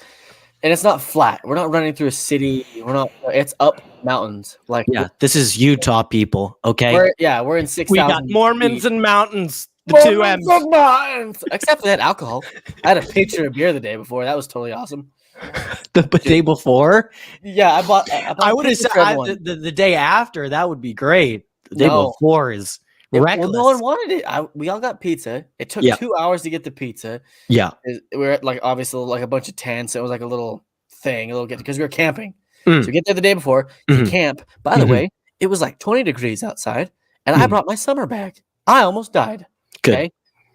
and it's not flat. We're not running through a city. We're not. It's up mountains. Like Yeah, this is Utah, people. Okay, we're in 6,000. we got Mormons and mountains. The Mormons 2 M's. and mountains. Except for that alcohol. I had a pitcher of beer the day before. That was totally awesome. The day before, Yeah, I bought I would have said the day after. That would be great. The day No. before is reckless. Well, no one wanted it. We all got pizza. It took Yeah. 2 hours to get the pizza. Yeah. We were at obviously a bunch of tents. It was like a little thing, because we were camping. Mm. So we get there the day before, you Mhm. camp. By the Mhm. way, it was like 20 degrees outside, and I Mm. brought my summer bag. I almost died. Good. Okay?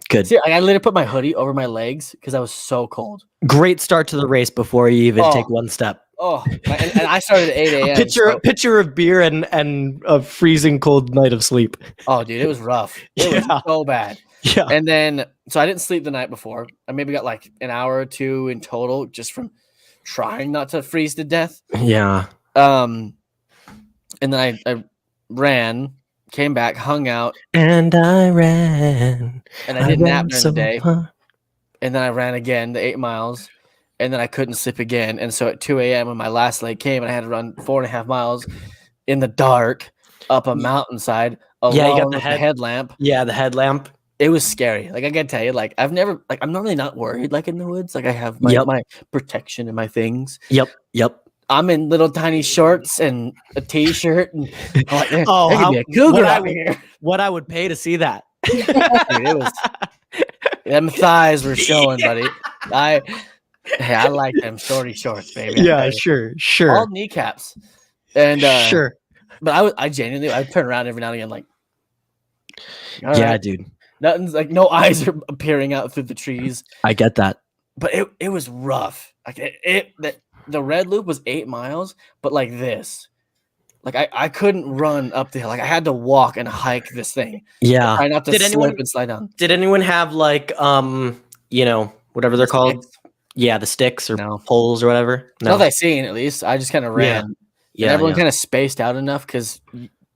Good. See, I literally put my hoodie over my legs because I was so cold. Great start to the race before you even Oh. take one step. Oh, and I started at 8 a.m. Picture of beer and a freezing cold night of sleep. Oh, dude, it was rough. It was Yeah. so bad. Yeah. And then, so I didn't sleep the night before. I maybe got like an hour or 2 in total just from trying not to freeze to death. Yeah. And then I ran, came back, hung out, And I ran. and I did nap ran during so the day. far. And then I ran again, the 8 miles, and then I couldn't sleep again. And so at 2 a.m. when my last leg came, and I had to run 4.5 miles in the dark up a mountainside alone Yeah, you got the with the headlamp. Yeah, the headlamp. It was scary. Like I gotta tell you, I'm normally not worried in the woods. I have my, Yep. my protection and my things. Yep. I'm in little tiny shorts and a t-shirt, and I'm like, there Oh, could be a cougar out here. What I would pay to see that. Dude, it was them thighs were showing, buddy. I like them shorty shorts, baby. Yeah, sure. All kneecaps, and Sure. But I genuinely I'd turn around every now and again, like, all Yeah, right. dude. Nothing's like no eyes are appearing out through the trees. I get that. But it was rough. Like the red loop was 8 miles, but like this. Like I couldn't run up the hill. Like I had to walk and hike this thing. Yeah. Try not to Did slip anyone- and slide down. Did anyone have whatever they're called? Sticks? Yeah, the sticks or No. poles or whatever. Not that I seen at least. I just kind of ran. Yeah. And everyone yeah. kind of spaced out enough because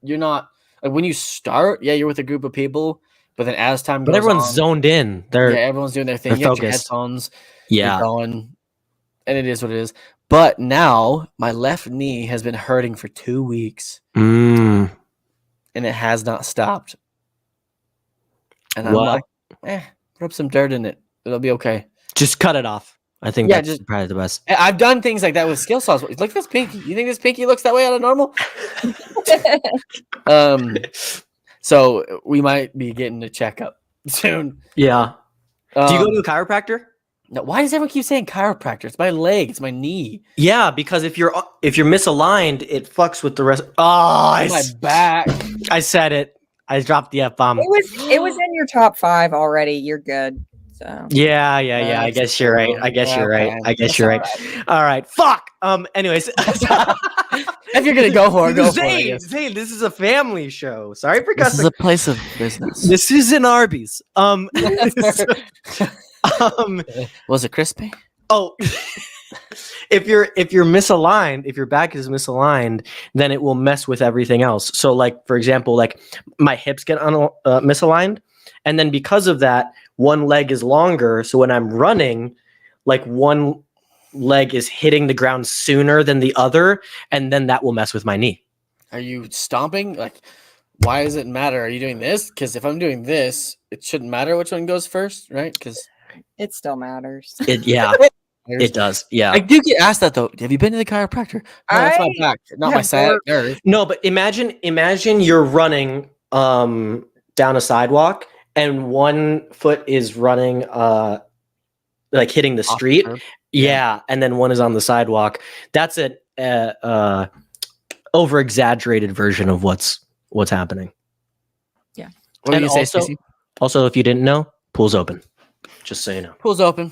you're not like when you start, you're with a group of people, but then as time goes But everyone's on, zoned in. They're everyone's doing their thing. they're You got your focused. headphones, you're yeah. going, and it is what it is. But now my left knee has been hurting for 2 weeks, Mm. and it has not stopped. And I'm Well- like, rub some dirt in it. It'll be okay. Just cut it off. I think Yeah, that's just- probably the best. I've done things like that with skill saws. Look at this pinky. You think this pinky looks that way out of normal? So we might be getting a checkup soon. Yeah. Do you go Um, to a chiropractor? No, why does everyone keep saying chiropractor? It's my leg. It's my knee. Yeah, because if you're misaligned, it fucks with the rest. Oh, My back. I said it. I dropped the F bomb. It was in your top 5 already. You're good. So Yeah. I That's guess you're right. true. I guess you're right. Okay. I guess That's you're right. All right. Fuck. Anyways. If you're gonna go for it, go for it. I Zane, guess. Zane, this is a family show. Sorry for This cussing. is a place of business. This is an Arby's. Was it crispy? Oh, if you're misaligned, if your back is misaligned, then it will mess with everything else. So, like for example, like my hips get misaligned, and then because of that, one leg is longer. So when I'm running, like one leg is hitting the ground sooner than the other, and then that will mess with my knee. Are you stomping? Like, why does it matter? Are you doing this? Because if I'm doing this, it shouldn't matter which one goes first, right? Because it still matters. It does. Yeah. I do get asked that though. Have you been to the chiropractor? No, that's my back, not my have sciatic nerve. No, but imagine you're running down a sidewalk and one foot is running like hitting the Off street. curb. Yeah, and then one is on the sidewalk. That's an over exaggerated version of what's happening. What And do you say, also- Stacey? Also, if you didn't know, pool's open. Just so you know. Pool's open.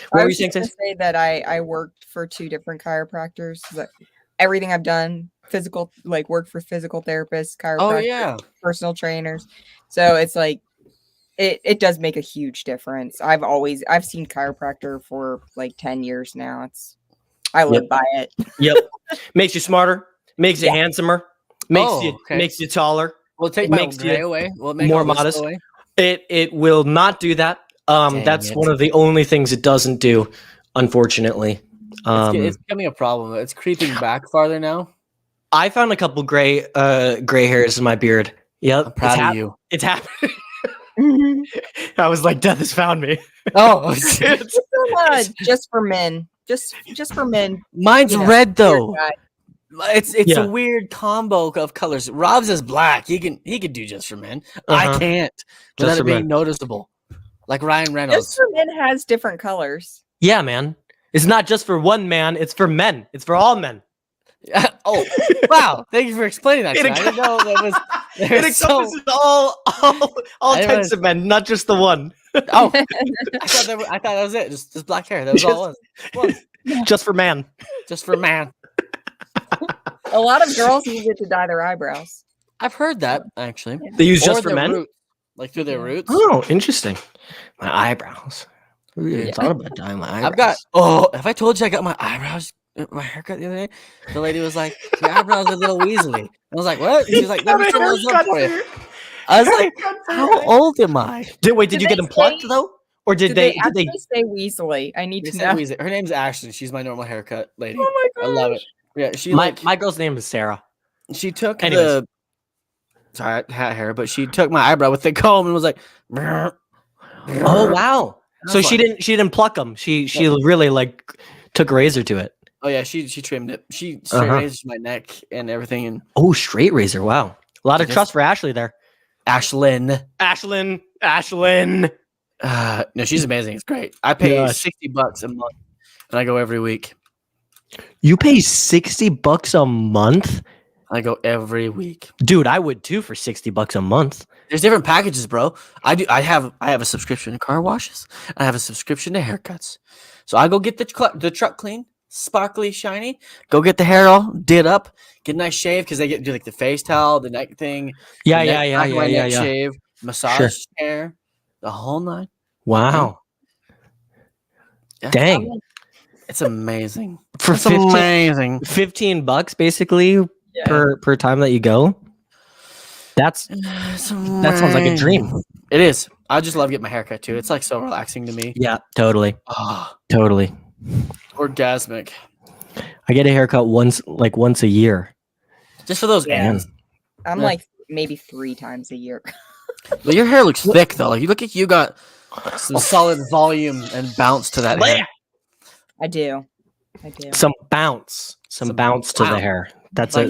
What I were you was saying, just gonna Sis? say that I worked for 2 different chiropractors. That everything I've done, physical, like worked for physical therapists, Oh chiropractors, yeah. personal trainers. So it's like it does make a huge difference. I've seen chiropractor for like 10 years now. I live by it. Yep. Makes you smarter. Makes you Yeah. handsomer. Makes Oh, you okay. makes you taller. Will it take It my makes gray you away? Will it make more all this modest. go away? It will not do that. Dang That's it. one of the only things it doesn't do, unfortunately. It's becoming a problem. It's creeping back farther now. I found a couple gray hairs in my beard. Yep. I'm proud of you. It's happening. I was like, death has found me. Oh, Just for men. Just for men. mine's you know, red though. guy. It's Yeah. a weird combo of colors. Rob's is black. He can do just for men. I Uh-huh. can't Just without for it being men. noticeable. Like Ryan Just Reynolds. for men has different colors. Yeah, man. It's not just for one man. It's for men. It's for all men. Oh, wow! Thank you for explaining that. It to me. I didn't know that was. It there's so- encompasses all I types was- of men, not just the one. Oh, I thought that was it. Just black hair. That was all it was. Just for man. Just for man. A lot of girls use it to dye their eyebrows. I've heard that actually. They use Or just for their men. roots, like through their roots. Oh, interesting. My eyebrows. I really thought about dyeing my eyebrows. I've got. Oh, have I told you I got my eyebrows, my haircut the other day? The lady was like, "Your eyebrows are a little weaselly." I was like, "What?" She was like, "Let me turn those up for you." I was like, "How old am I?" Did Did you get they them plucked say- though, or did they? actually say Weasley? I need They to said know. Weasley. Her name's Ashley. She's my normal haircut lady. Oh my I love it. gosh. Yeah, she My girl's name is Sarah. she took Anyways. the sorry, I had hair, but she took my eyebrow with the comb and was like, "Brr, brr." Oh wow! I So was she like- didn't pluck them. She really like took a razor to it. Oh yeah, she trimmed it. She straight Uh-huh. razed my neck and everything. And Oh, straight razor. Wow, a lot of Just- trust for Ashley there. Ashlyn, Ashlyn. no, she's amazing. It's great. I pay Gosh. $60 a month, and I go every week. You pay $60 a month, I go every week. dude. I would too for $60 a month. There's different packages, bro. I have a subscription to car washes. I have a subscription to haircuts. So I go get the truck clean, sparkly, shiny. Go get the hair all did up, get a nice shave because they get do like the face towel, the neck thing. Yeah, the neck- back of my neck yeah. Shave, massage hair, the whole nine. Wow. Yeah. Dang. It's amazing. For It's amazing. $15 basically Yeah. per time that you go. That sounds like a dream. It is. I just love getting my haircut too. It's like so relaxing to me. Yeah, totally. Oh, Totally. orgasmic. I get a haircut once a year. Just for those Yeah. ends. I'm Yeah. like maybe 3 times a year. But your hair looks thick though. Like you look like you got some solid volume and bounce to that hair. I do. Some bounce. Some Some bounce to the bounce. hair. That's Like-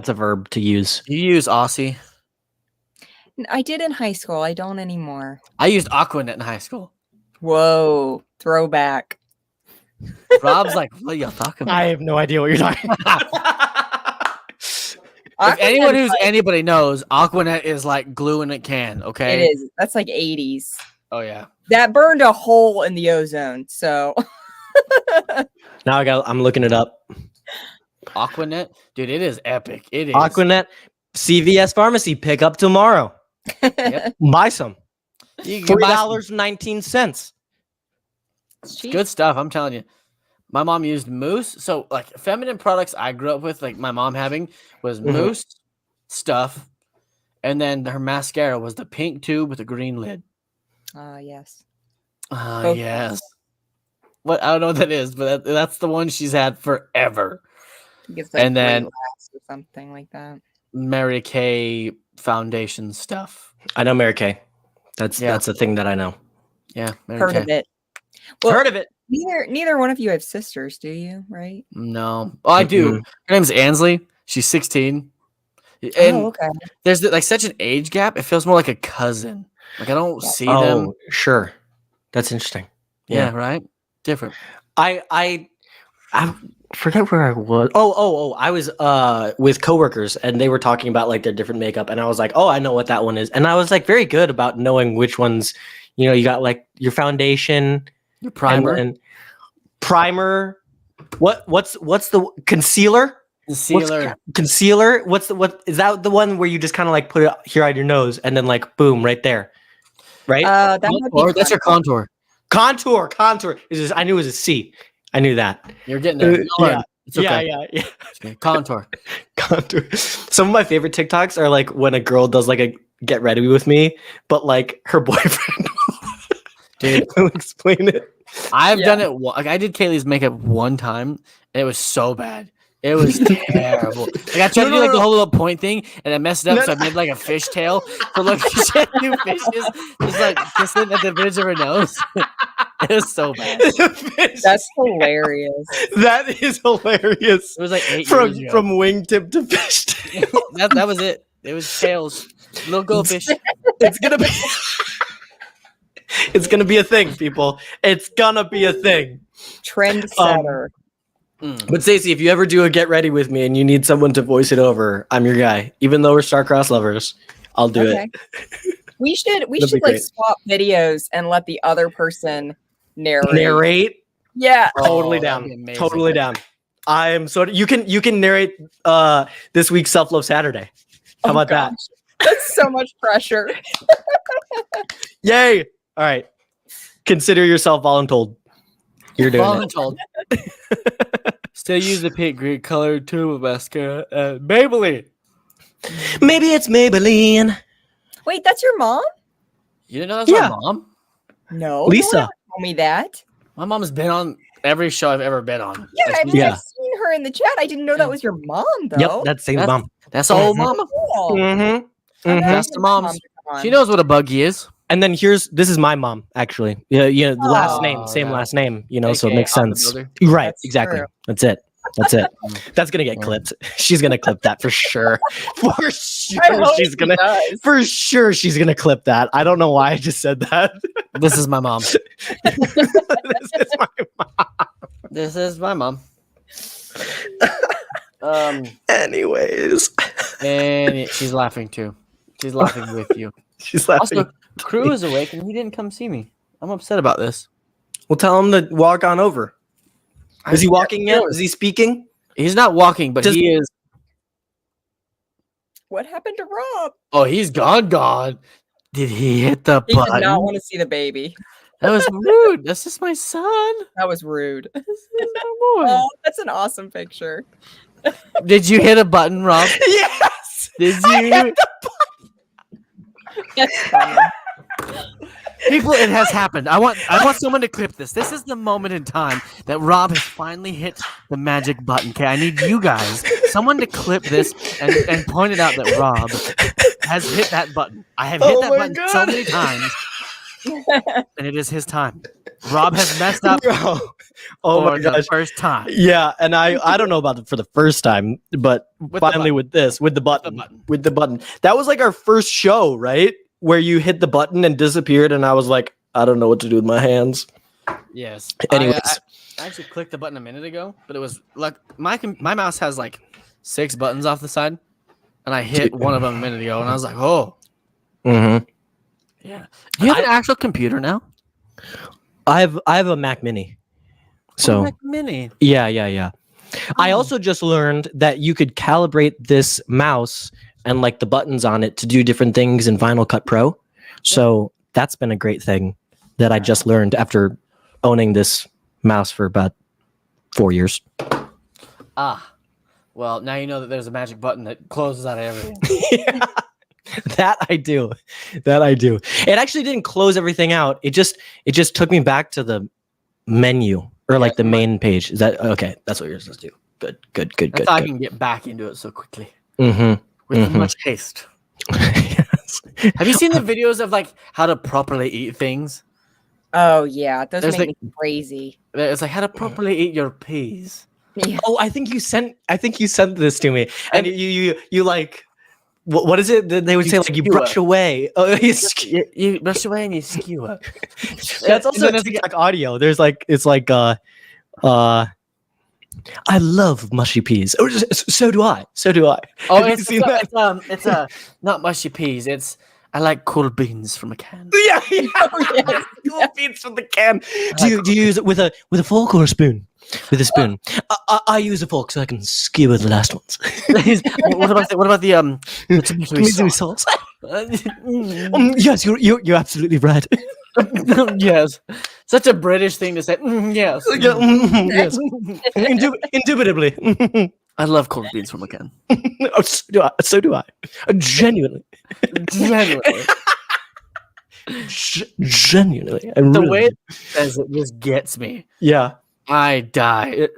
a verb to use. You use Aussie. I did in high school. I don't anymore. I used Aquanet in high school. Whoa, throwback. Rob's like, what are y'all talking about? have no idea what you're talking about. If anyone who's anybody knows, Aquanet is like glue in a can, okay? It is. That's like 80s. Oh yeah. That burned a hole in the ozone. So Now I'm looking it up. Aquanet? Dude, it is epic. It is. Aquanet CVS pharmacy pick up tomorrow. Yep. Buy some. You can buy some $3.19. it's cheap. good stuff, I'm telling you. My mom used mousse. So like feminine products I grew up with, like my mom having, was Mhm. mousse stuff. And then her mascara was the pink tube with a green lid. Yes. Oh Both yes. What I don't know what that is, but that's the one she's had forever. I think it's like And then- Great Lax or something like that. Mary Kay foundation stuff. I know Mary Kay. That's Yeah. a thing that I know. Yeah, Mary Heard Kay. of it. Well, Heard of it. neither one of you have sisters, do you? Right? No. Oh, I do. Her name's Ansley. She's 16. And Oh, okay. there's like such an age gap. It feels more like a cousin. Like I don't see them. Oh, sure. That's interesting. Yeah, right? Different. I forget where I was. Oh, I was with coworkers and they were talking about like their different makeup and I was like, "Oh, I know what that one is." And I was like very good about knowing which ones, You know, you got like your foundation, Your primer, and primer. What's the concealer? concealer. Concealer. What is that? The one where you just kind of like put it here on your nose and then like boom right there, right? That might be Or that's your contour. Contour. I knew it was a C. I knew that. You're getting there. You'll learn. It's okay. Yeah. Okay, contour. Contour. Some of my favorite TikToks are like when a girl does like a get ready with me, but like her boyfriend Dude, will explain it. I've done it. Like I did Kaylee's makeup one time, and it was so bad. It was terrible. Like I tried to do like the whole little point thing, and I messed it up. So I made like a fish tail. So look, she had two fishes just like kissing at the bridge of her nose. It was so bad. That's hilarious. That is hilarious. It was like 8 From years ago. from wingtip to fish tail. that was it. It was tails. Little goldfish. It's gonna be. It's gonna be a thing, people. It's gonna be a thing. Trendsetter. But Stacey, if you ever do a get ready with me and you need someone to voice it over, I'm your guy. Even though we're star-crossed lovers, I'll do it. We should That'd be like great. swap videos and let the other person narrate. Narrate. Yeah. Totally Oh, that'd down. be amazing. Totally down. I am so you can narrate this week's Self Love Saturday. How about that? That's so much pressure. Yay! All right. Consider yourself voluntold. You're doing it. Voluntold. Still use the pink green color tube mascara. Maybelline. Maybe it's Maybelline. Wait, that's your mom? You didn't know that's Yeah. my mom? No. Lisa. No one ever told me that. My mom's been on every show I've ever been on. Yeah, That's- I mean, Yeah. I've seen her in the chat. I didn't know that was your mom, though. Yep, that's Saint's mom. That's the whole Mhm. mama. Cool. Mm-hmm. I'm Mhm. That's the mom's. to come on. She knows what a buggy is. And then this is my mom, actually. Yeah, the last Oh, name, same yeah. last name, you know, so it AKA makes Hot the sense. Builder. Right, That's exactly. true. That's it. That's gonna get clipped. She's gonna clip that for sure. For sure, I hope she's she gonna. does. For sure, she's gonna clip that. I don't know why I just said that. This is my mom. This is my mom. This is my mom. Anyways, And she's laughing too. She's laughing with you. she's laughing. Also, Crew is awake and he didn't come see me. I'm upset about this. We'll tell him to walk on over. Is he walking yet? Is he speaking? He's not walking, but Just- he is. What happened to Rob? Oh, he's gone. Did he hit the He button? did not want to see the baby. That was rude. That's just my son. That was rude. This is my boy. Oh, that's an awesome picture. Did you hit a button, Rob? Yes. Did I you? hit That's funny. People, it has happened. I want someone to clip this. This is the moment in time that Rob has finally hit the magic button. Okay, I need you guys, someone to clip this and point it out that Rob has hit that button. I have hit Oh that my button so God. many times, and it is his time. Rob has messed up Bro. Oh for my the gosh. first time. Yeah, and I don't know about it for the first time, but With the finally button. with this, with the button, button. with the button. That was like our first show, right? Where you hit the button and disappeared, and I was like, I don't know what to do with my hands. Yes. Anyways. I actually clicked the button a minute ago, but it was like my mouse has like 6 buttons off the side, and I hit one of them a minute ago, and I was like, oh, Mm-hmm. yeah. Do you have an actual computer now? I have a Mac Mini, so Mac Mini. yeah. I Oh. also just learned that you could calibrate this mouse and like the buttons on it to do different things in Final Cut Pro. So that's been a great thing that I just learned after owning this mouse for about 4 years. Ah, well, now you know that there's a magic button that closes out everything. Yeah. That I do. It actually didn't close everything out. It just took me back to the menu or like the main page. Is that okay? That's what you're supposed to do. Good. That's how I can get back into it so quickly Mm-hmm. with much haste. Yes. Have you seen the videos of like how to properly eat things? Oh yeah, those There's make like- me crazy. It's like how to properly eat your peas. Yeah. Oh, I think you sent this to me, and you like. What is it? They would You say like you skewer. brush away. Oh, You brush away and you skewer. that's also And then TikTok audio. There's like it's like I love mushy peas. So do I. Oh, Have you it's seen that? it's not mushy peas. It's I like cool beans from a can. Yeah, yeah. Oh, yes. Cool beans from the can. Do you use it with a fork or a spoon? With a spoon. I use a fork so I can skewer the last ones. What about the tomato Tomato sauce? sauce. Yes, you're absolutely right. Yes, such a British thing to say. Yes, Yeah, yes, indubitably. I love cold beans from a can. Oh, so do I. Genuinely. Genuinely. Genuinely. I The really way do. it says it just gets me. Yeah. I die.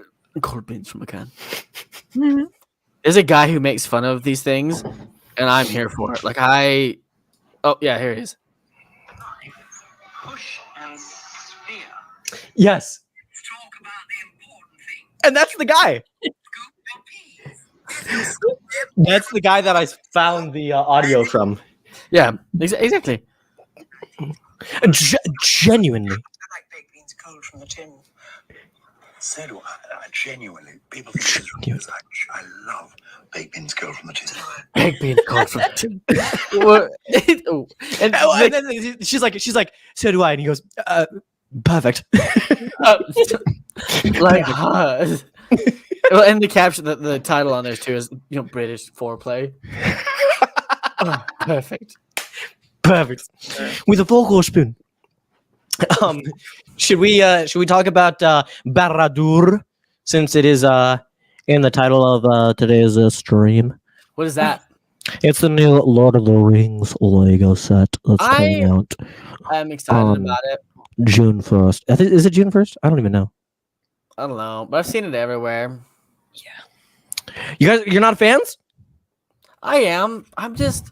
Cold beans from a can. Mhm. There's a guy who makes fun of these things, and I'm here for it. Like oh yeah, here he is. Push and spear. Yes. Talk about the important thing. And that's the guy. Scoop your peas. That's the guy that I found the audio from. Yeah, exactly. Genuinely. I like baked beans cold from the tin. So do I genuinely. People think it's ridiculous. I love baked beans cold from the tin. Baked beans cold from the tin. What? Oh, and And then she's like, so do I. And he goes, perfect. like, well, and the caption, the title on there too is, British foreplay. Oh, perfect. Perfect. With a fork or spoon. Should we talk about Barad Dur, since it is in the title of today's stream? What is that? It's the new Lord of the Rings Lego set that's coming out I'm excited about it. June 1st. Is it June 1st? I don't even know. I don't know, but I've seen it everywhere. You're not fans? I am. I'm just.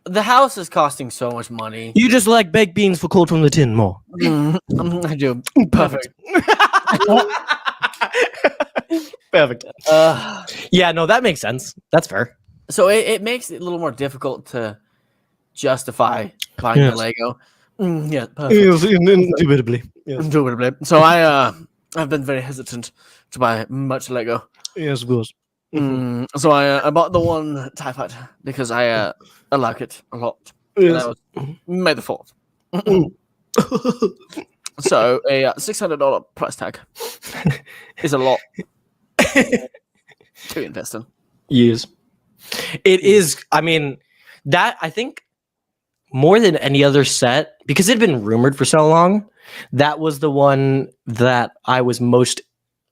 The house is costing so much money. You just like baked beans for cold from the tin more. I do. Perfect. Perfect. Yeah, no, that makes sense. That's fair. So it makes it a little more difficult to justify buying the Lego. Yeah, perfect. Indubitably. Yes. Indubitably. So I've been very hesitant to buy much Lego. Yes, of course. So I bought the one TIE Fighter because I like it a lot. And Yes. that was May the 4th. So a $600 price tag is a lot to invest in. Yes. It is. I mean, that I think more than any other set, because it had been rumored for so long, that was the one that I was most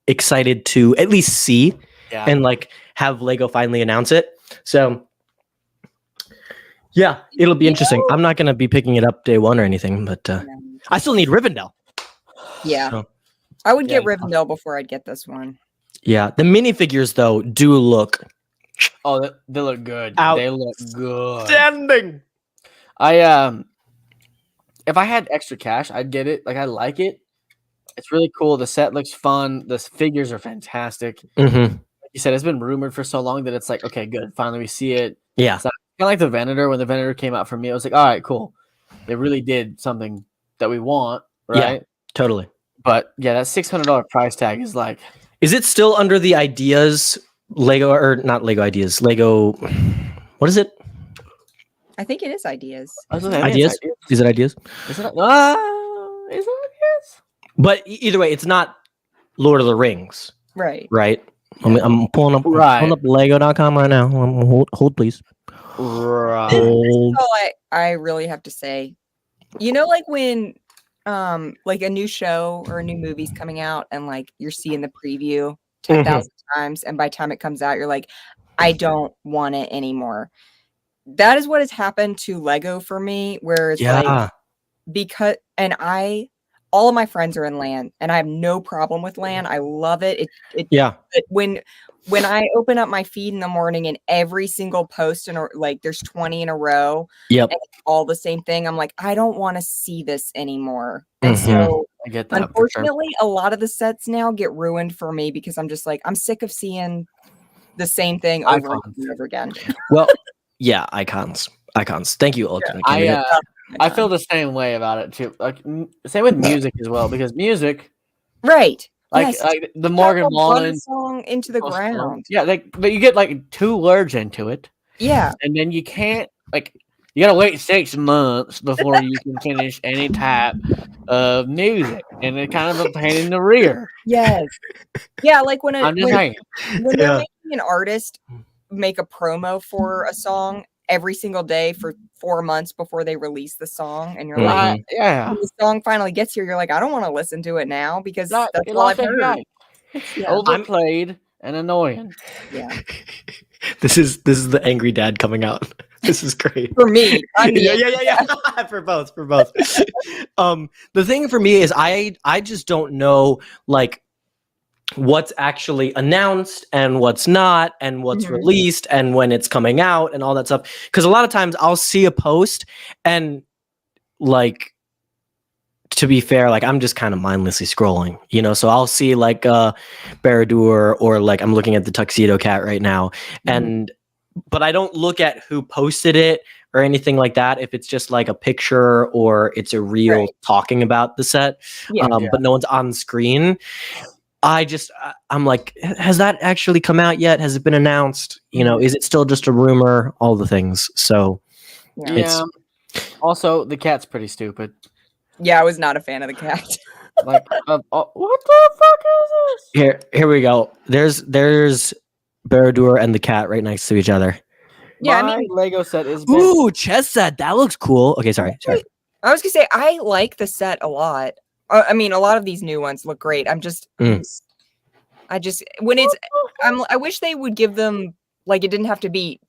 excited to at least see Yeah. and like have Lego finally announce it. So yeah, it'll be interesting. I'm not going to be picking it up day one or anything, but I still need Rivendell. Yeah. So, I would get Yeah. Rivendell before I'd get this one. yeah, the minifigures though do look Oh, they look good. Out. They look good. standing. If I had extra cash, I'd get it. Like, I like it. It's really cool. The set looks fun. The figures are fantastic. Mm-hmm. Like you said, it's been rumored for so long that it's like, okay, good. Finally, we see it. Yeah. It's kind of like the Venator. When the Venator came out for me, I was like, all right, cool. They really did something that we want, Yeah. right? Totally. But yeah, that $600 price tag is like, Is it still under the Ideas Lego or not Lego Ideas? Lego, what is it? I think it is ideas. I was like, Ideas? Is it Ideas? Is it? Is it ideas? But either way, it's not Lord of the Rings, Right. right? I'm pulling up Lego.com right now. Hold please. Right. Hold. All I really have to say, like when like a new show or a new movie's coming out and like you're seeing the preview 10,000 times, and by the time it comes out, you're like, I don't want it anymore. That is what has happened to Lego for me, where it's like, because all of my friends are in LAN and I have no problem with LAN. I love it. But when I open up my feed in the morning and every single post like there's 20 in a row, Yep. and it's all the same thing, I'm like, I don't want to see this anymore. And so I get that. For sure. unfortunately, a lot of the sets now get ruined for me because I'm just like, I'm sick of seeing the same thing over and over again. Well, yeah, icons. Thank you, Ultimate. I feel the same way about it too. Like same with music as well, because music, Right. like Yes. like the Morgan One Wallen song into the ground. Yeah, but you get like 2 words into it, Yeah. and then you can't like You gotta wait 6 months before you can finish any type of music, and it's kind of a pain in the rear. Yes. Yeah, like when I'm just saying. when they're Yeah. making an artist make a promo for a song every single day for 4 months before they release the song, and you're like, Right? Yeah. when the song finally gets here, you're like, I don't want to listen to it now because Like, that's it all lost I've its heard. shine. It's Yeah. overplayed and annoying. Yeah. This is the angry dad coming out. This is great. For me, I'm the Yeah. For both. The thing for me is I just don't know like what's actually announced and what's not and what's Mhm. released and when it's coming out and all that stuff. Because a lot of times I'll see a post and like, to be fair, like I'm just kind of mindlessly scrolling, you know. So I'll see like Barad Dur or like I'm looking at the Tuxedo Cat right now, and but I don't look at who posted it or anything like that. If it's just like a picture or it's a reel Right. talking about the set, Yeah. but no one's on screen. I'm like, has that actually come out yet? Has it been announced? You know, is it still just a rumor? All the things. So Yeah. Yeah. Also, the cat's pretty stupid. Yeah, I was not a fan of the cat. Like, what the fuck is this? here we go. There's Barad Dur and the cat right next to each other. Yeah, I My mean, Lego set is bent. Ooh, chess set. That looks cool. Okay, sorry. I was gonna say I like the set a lot. I mean, a lot of these new ones look great. I just when it's I wish they would give them like it didn't have to be.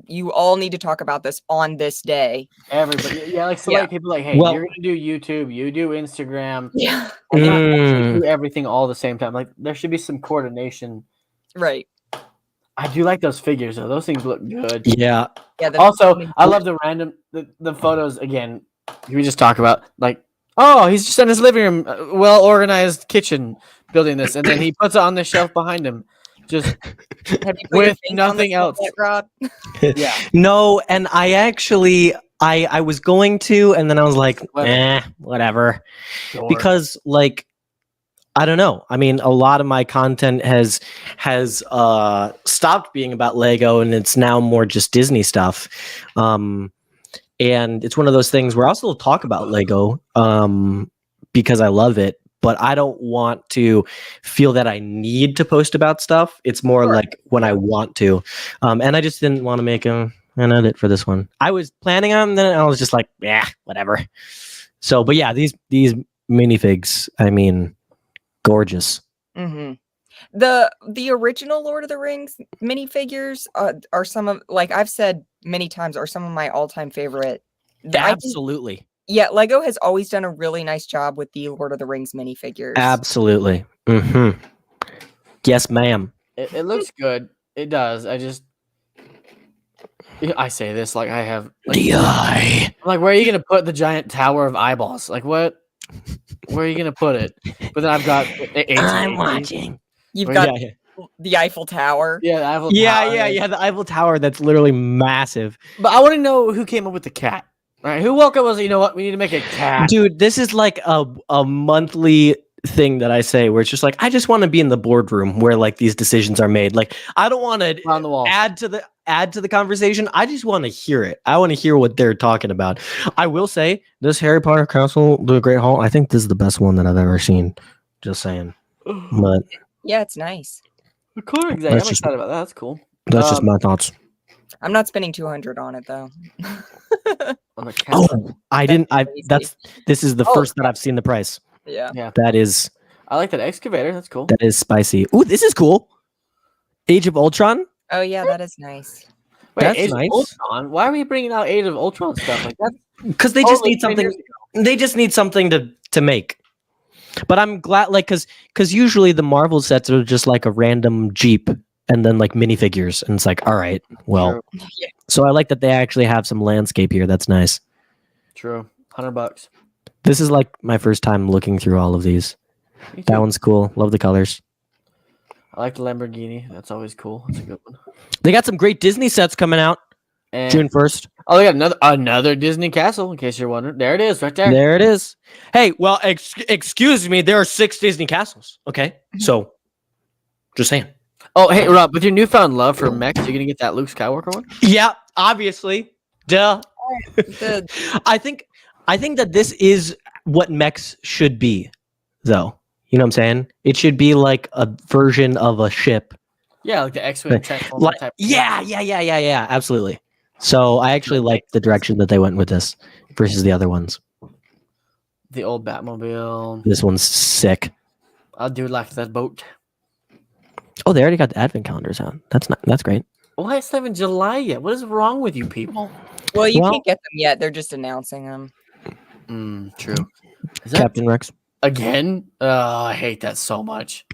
You all need to talk about this on this day. Everybody, yeah, like select people. Like, hey, Well- you're gonna do YouTube, you do Instagram, Yeah. and then do everything all at the same time. Like, there should be some coordination. Right. I do like those figures though; those things look good. Yeah. Yeah. Also, I love the random the photos again. We just talk about like, oh, he's just in his living room, well organized kitchen, building this, and then he puts it on the shelf behind him, just Have you put your with face on nothing the else. yet, Rob? Yeah, No, and I actually I was going to, and then I was like, whatever. sure. Because like I don't know. I mean, a lot of my content has stopped being about Lego, and it's now more just Disney stuff. And it's one of those things where I'll still talk about Lego because I love it, but I don't want to feel that I need to post about stuff. It's more like when I want to. And I just didn't want to make an edit for this one. I was planning on, then I was just like, yeah, whatever. So, but yeah, these minifigs, I mean, gorgeous. Mm-hmm. The original Lord of the Rings minifigures are some of, like I've said many times, are some of my all-time favorite. Absolutely. Yeah, Lego has always done a really nice job with the Lord of the Rings minifigures. Absolutely. Mm-hmm. Yes, ma'am. It looks good. It does. I say this like I have like, The eye. like, where are you gonna put the giant tower of eyeballs? Like, what? Where are you gonna put it? But then I've got I'm watching. You've got Yeah. the Eiffel Tower. Yeah, the Eiffel Yeah, Tower. the Eiffel Tower that's literally massive. But I want to know who came up with the cat. Right? Who woke up and was like, you know what? We need to make a cat. Dude, this is like a monthly thing that I say where it's just like I just want to be in the boardroom where like these decisions are made. Like I don't want to On the wall. add to the conversation. I just want to hear it. I want to hear what they're talking about. I will say this Harry Potter Castle, the Great Hall, I think this is the best one that I've ever seen. Just saying. But Yeah, it's nice. The color exact. I'm That's just- excited about that. That's cool. that's just my thoughts. I'm not spending 200 on it though. On the cat. Oh, I didn't. This is the Oh, first that I've seen the price. Yeah. That is I like that excavator. That's cool. spicy. Ooh, this is cool. Age of Ultron. Oh yeah, that is nice. Wait, that's Age nice. of Ultron? Why are we bringing out Age of Ultron stuff like that? Because they just Totally need 10 something. years ago. They just need something to make. But I'm glad, like, because usually the Marvel sets are just like a random Jeep and then like minifigures, and it's like, all right, well. True. So I like that they actually have some landscape here. That's nice. True. $100. This is like my first time looking through all of these. Me That too. one's cool. Love the colors. I like the Lamborghini. That's always cool. That's a good one. They got some great Disney sets coming out And June 1st. oh, they got another Disney castle. In case you're wondering, there it is, right there. There it is. Hey, well, excuse me. There are 6 Disney castles. Okay, so just saying. Oh, hey Rob, with your newfound love for mechs, you're gonna get that Luke Skywalker one. Yeah, obviously. Duh. The, I think that this is what mechs should be, though. You know what I'm saying? It should be like a version of a ship. Yeah, like the X-wing transformer Like, type. yeah, absolutely. So I actually like the direction that they went with this versus the other ones. The old Batmobile. This one's sick. I do like that boat. Oh, they already got the advent calendars out. That's great. Why it's not even July yet? What is wrong with you people? well, you Well- can't get them yet. They're just announcing them. True. Is that Captain Rex. again? Oh, I hate that so much.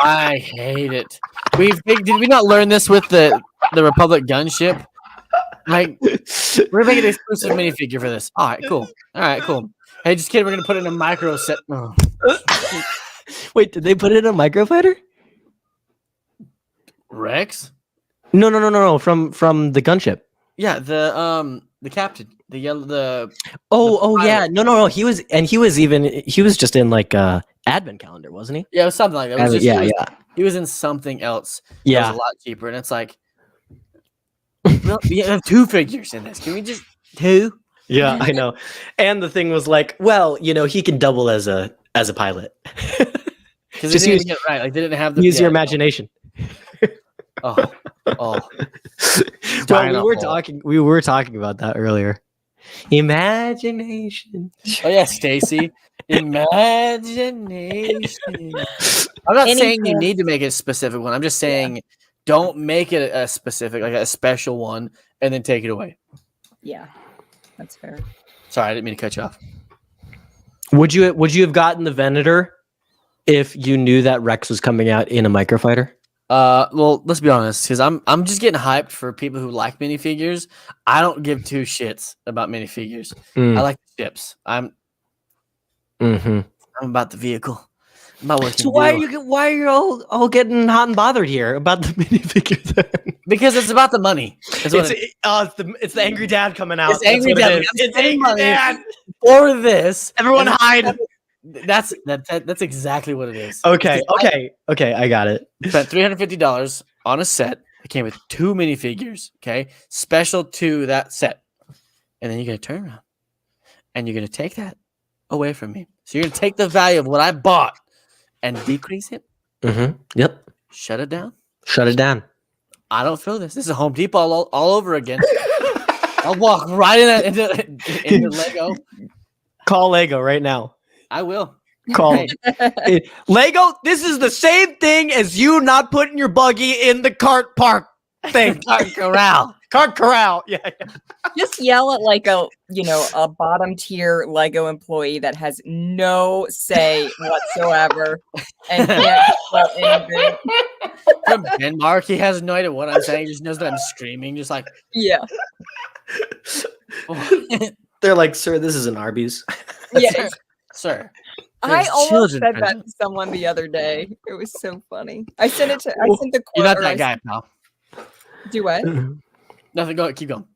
I hate it. Did we not learn this with the Republic gunship? Like, we're making an exclusive minifigure for this. All right, cool. Hey, just kidding. We're gonna put it in a micro set. Oh. Wait, did they put it in a microfighter? Rex? No. From the gunship. Yeah, the captain, the yellow, Oh pilot. yeah. No. He was just in like advent calendar, wasn't he? Yeah, it was something like that. It was just, Yeah. he was in something else. That Yeah. was a lot cheaper, and it's like, well, we have 2 figures in this. Can we just 2? Yeah, I know. And the thing was like, well, he can double as a pilot. Because Just they didn't use- even get it right. Like they didn't have the Use your imagination. Oh. Well, Dino hole. we were talking about that earlier. Imagination. Oh yeah, Stacy. Imagination. I'm not saying you need to make it a specific one. I'm just saying don't make it a specific, like a special one, and then take it away. Yeah, that's fair. Sorry, I didn't mean to cut you off. Would you have gotten the Venator if you knew that Rex was coming out in a microfighter? Well, let's be honest, because I'm just getting hyped for people who like minifigures. I don't give 2 shits about minifigures. Mm. I like the ships. I'm about the vehicle. I'm about what it So can do. why are you all getting hot and bothered here about the minifigure then? Because it's about the money. That's what It's the angry dad coming out. It's angry That's what dad. it is. I'm It's spending angry money dad. for this. Everyone And hide. That's exactly what it is. Okay. Because I got it. I spent $350 on a set. It came with 2 minifigures. Okay, special to that set, and then you're gonna turn around and you're gonna take that away from me. So you're gonna take the value of what I bought and decrease it. Yep. Shut it down. Shut it down. I don't feel this. This is Home Depot all over again. I'll walk right into Lego. Call Lego right now. I will. Call Hey, Lego. This is the same thing as you not putting your buggy in the cart park thing. Cart corral. Cart corral. Yeah. Just yell at like a bottom tier Lego employee that has no say whatsoever and can't control anything. From Denmark, he has no idea what I'm saying. He just knows that I'm screaming, just like. Yeah. They're like, sir, this is an Arby's. Yeah. Sir. I there's almost children said that present. to someone the other day. It was so funny. I sent the quote. You're not or that I guy, pal. Do what? Nothing. Go. Keep going.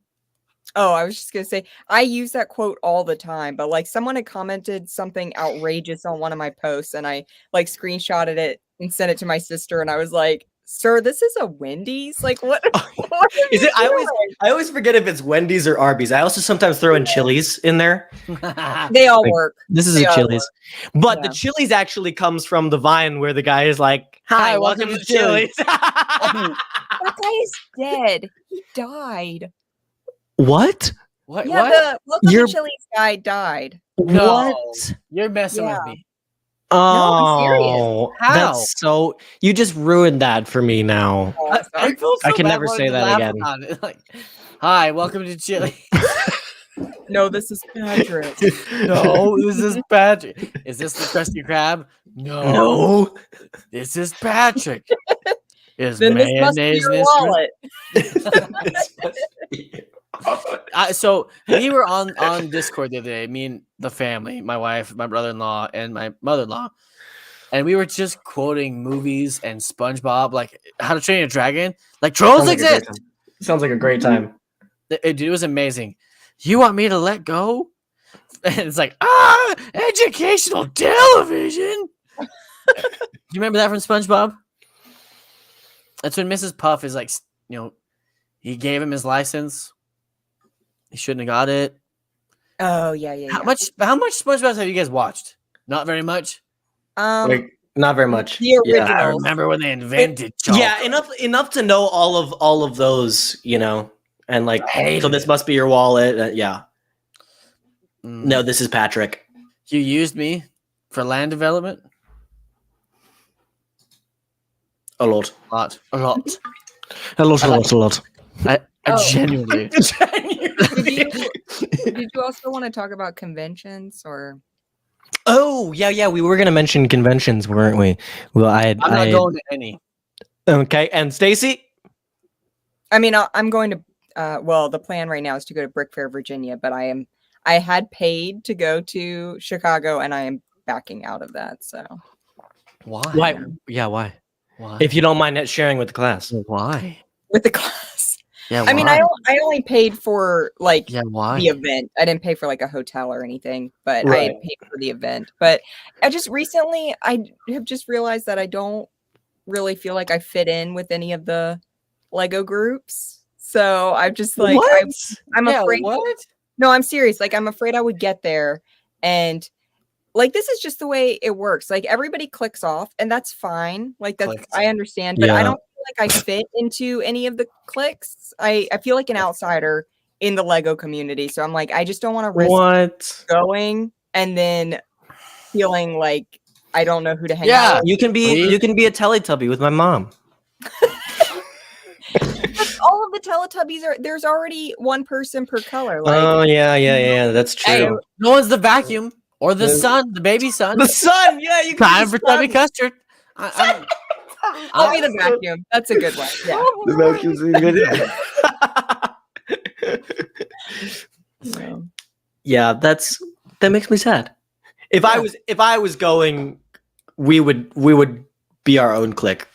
Oh, I was just gonna say I use that quote all the time, but like someone had commented something outrageous on one of my posts, and I like screenshotted it and sent it to my sister, and I was like, "Sir, this is a Wendy's. Like, what? What Is it? are you doing?" I always forget if it's Wendy's or Arby's. I also sometimes throw in Chili's in there. They all Like, work. This is They a all Chili's, but the Yeah. Chili's actually comes from the Vine where the guy is like, "Hi, welcome to Chili's." That guy is dead. He died. What? What? Yeah, What? the Welcome You're- to Chili's guy died. No. What? You're messing Yeah. with me. I'm serious. Oh, How? that's so. You just ruined that for me now. Oh, I'm sorry. feel I so can bad never wanting say to that laugh again. about it. Like, hi, welcome to Chile. No, this is Patrick. No, this is Patrick. Is this the Krusty Krab? No. No. This is Patrick. Is Then this must be mayonnaise your Mr. wallet. So we were on Discord the other day, me and the family, my wife, my brother-in-law, and my mother-in-law, and we were just quoting movies and SpongeBob, like How to Train Your Dragon, like trolls exist. Sounds like a great time. It was amazing. You want me to let go? And it's like educational television. Do you remember that from SpongeBob? That's when Mrs. Puff is like, he gave him his license. He shouldn't have got it. Oh yeah, yeah. How yeah. much SpongeBob have you guys watched? Not very much. Like not very much. The Yeah. original. I remember when they invented chocolate. Yeah, enough to know all of those, you know, and like, Hated so this it. must be your wallet. Yeah. Mm. No, this is Patrick. You used me for land development. A lot. A lot. A lot. I Oh. genuinely. Did you also want to talk about conventions or? Oh, yeah. We were gonna mention conventions, weren't we? Well, I'm not going to any. Okay, and Stacy? I mean, I'm going to. Well, the plan right now is to go to Brick Fair, Virginia, but I had paid to go to Chicago, and I am backing out of that. So Why? Why? Yeah, why? Why? If you don't mind sharing with the class. Why? with the class, Yeah. I mean, why? I only paid for like Yeah. Why? the event. I didn't pay for like a hotel or anything, but I Right. had paid for the event. But I just recently, I have just realized that I don't really feel like I fit in with any of the Lego groups. So I'm just like, I'm Yeah, afraid. what? No, I'm serious. Like, I'm afraid I would get there and like, this is just the way it works. Like, everybody clicks off and that's fine. Like, that's, Clicked. I understand, but I Yeah. don't feel like I fit into any of the clicks. I feel like an outsider in the Lego community. So I'm like, I just don't want to risk What? going and then feeling like I don't know who to hang Yeah. out with. You can be a Teletubby with my mom. All of the Teletubbies there's already one person per color. Like, Oh yeah. That's true. No one's the vacuum or the sun, the baby sun. The sun. Yeah, you can. Time be for the sun. Tubby Custard. I'll be the vacuum. That's a good one. Yeah. The vacuum's good. Yeah, that makes me sad. If I was going, we would be our own clique.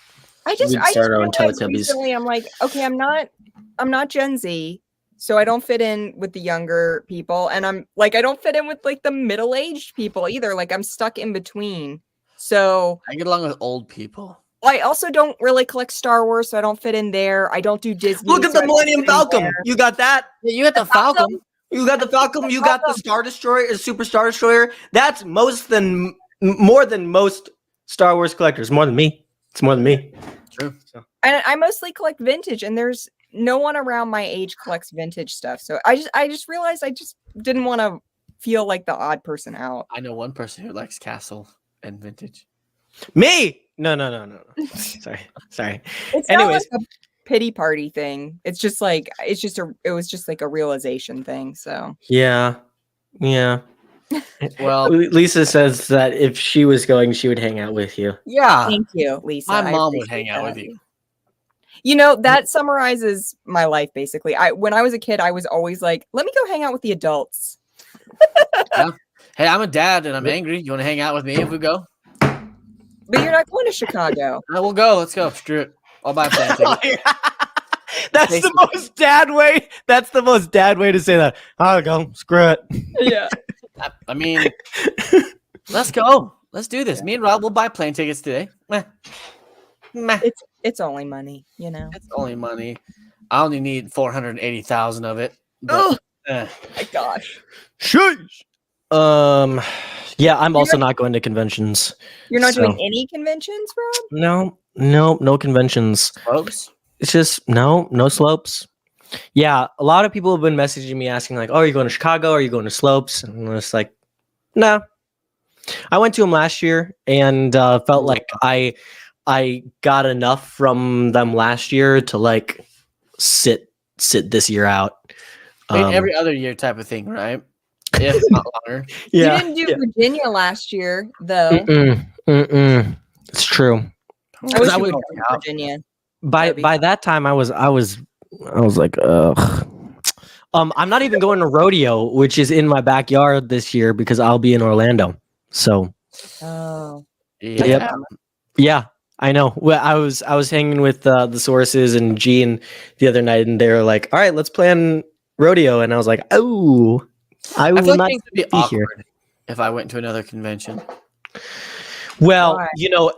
I just start our own realized Teletubbies. recently, I'm like, okay, I'm not Gen Z, so I don't fit in with the younger people, and I'm like, I don't fit in with like the middle-aged people either. Like, I'm stuck in between. So I get along with old people. I also don't really collect Star Wars, so I don't fit in there. I don't do Disney. Look at so the I don't Millennium fit in Falcon. there. You got that? Yeah, you got the Falcon. You got the Falcon. You got the Star Destroyer, Super Star Destroyer. That's more than most Star Wars collectors. More than me. It's more than me. True. And I mostly collect vintage, and there's no one around my age collects vintage stuff. So I just realized I just didn't want to feel like the odd person out. I know one person who likes Castle and vintage. Me? No. Sorry. It's Anyways. not like a pity party thing. It's just like it was just like a realization thing. So Yeah. Well, Lisa says that if she was going, she would hang out with you. yeah. thank you, Lisa. My I mom would appreciate hang out that. with you. You know, that summarizes my life basically. When I was a kid, I was always like, let me go hang out with the adults. Hey, I'm a dad and I'm angry. You want to hang out with me if we go? But you're not going to Chicago. I will go. Let's go. Screw it. I'll buy a plane ticket. That's the most dad way. That's the most dad way to say that. I'll go. Screw it. Yeah. I mean, let's go. Let's do this. Me and Rob will buy plane tickets today. Meh. It's only money, you know. It's only money. I only need 480,000 of it. But, My gosh. Sheesh. Yeah, I'm also not going to conventions. You're not So- doing any conventions, Rob? No conventions. folks, It's just no slopes. Yeah, a lot of people have been messaging me asking like, "Oh, are you going to Chicago? Are you going to slopes?" And I'm just like, no. I went to them last year and felt like I got enough from them last year to like sit this year out. I mean, every other year type of thing, right? If not longer. Yeah, You didn't do Virginia last year, though. It's true. I wish I you would would go to Virginia. By that time, I was like, ugh. I'm not even going to rodeo, which is in my backyard this year because I'll be in Orlando. So Oh. Yeah. yeah, I know. Well, I was hanging with the sources and Gene the other night, and they were like, "All right, let's plan rodeo," and I was like, "Oh, I I will feel like not things would be be here." awkward if I went to another convention. Well, Why?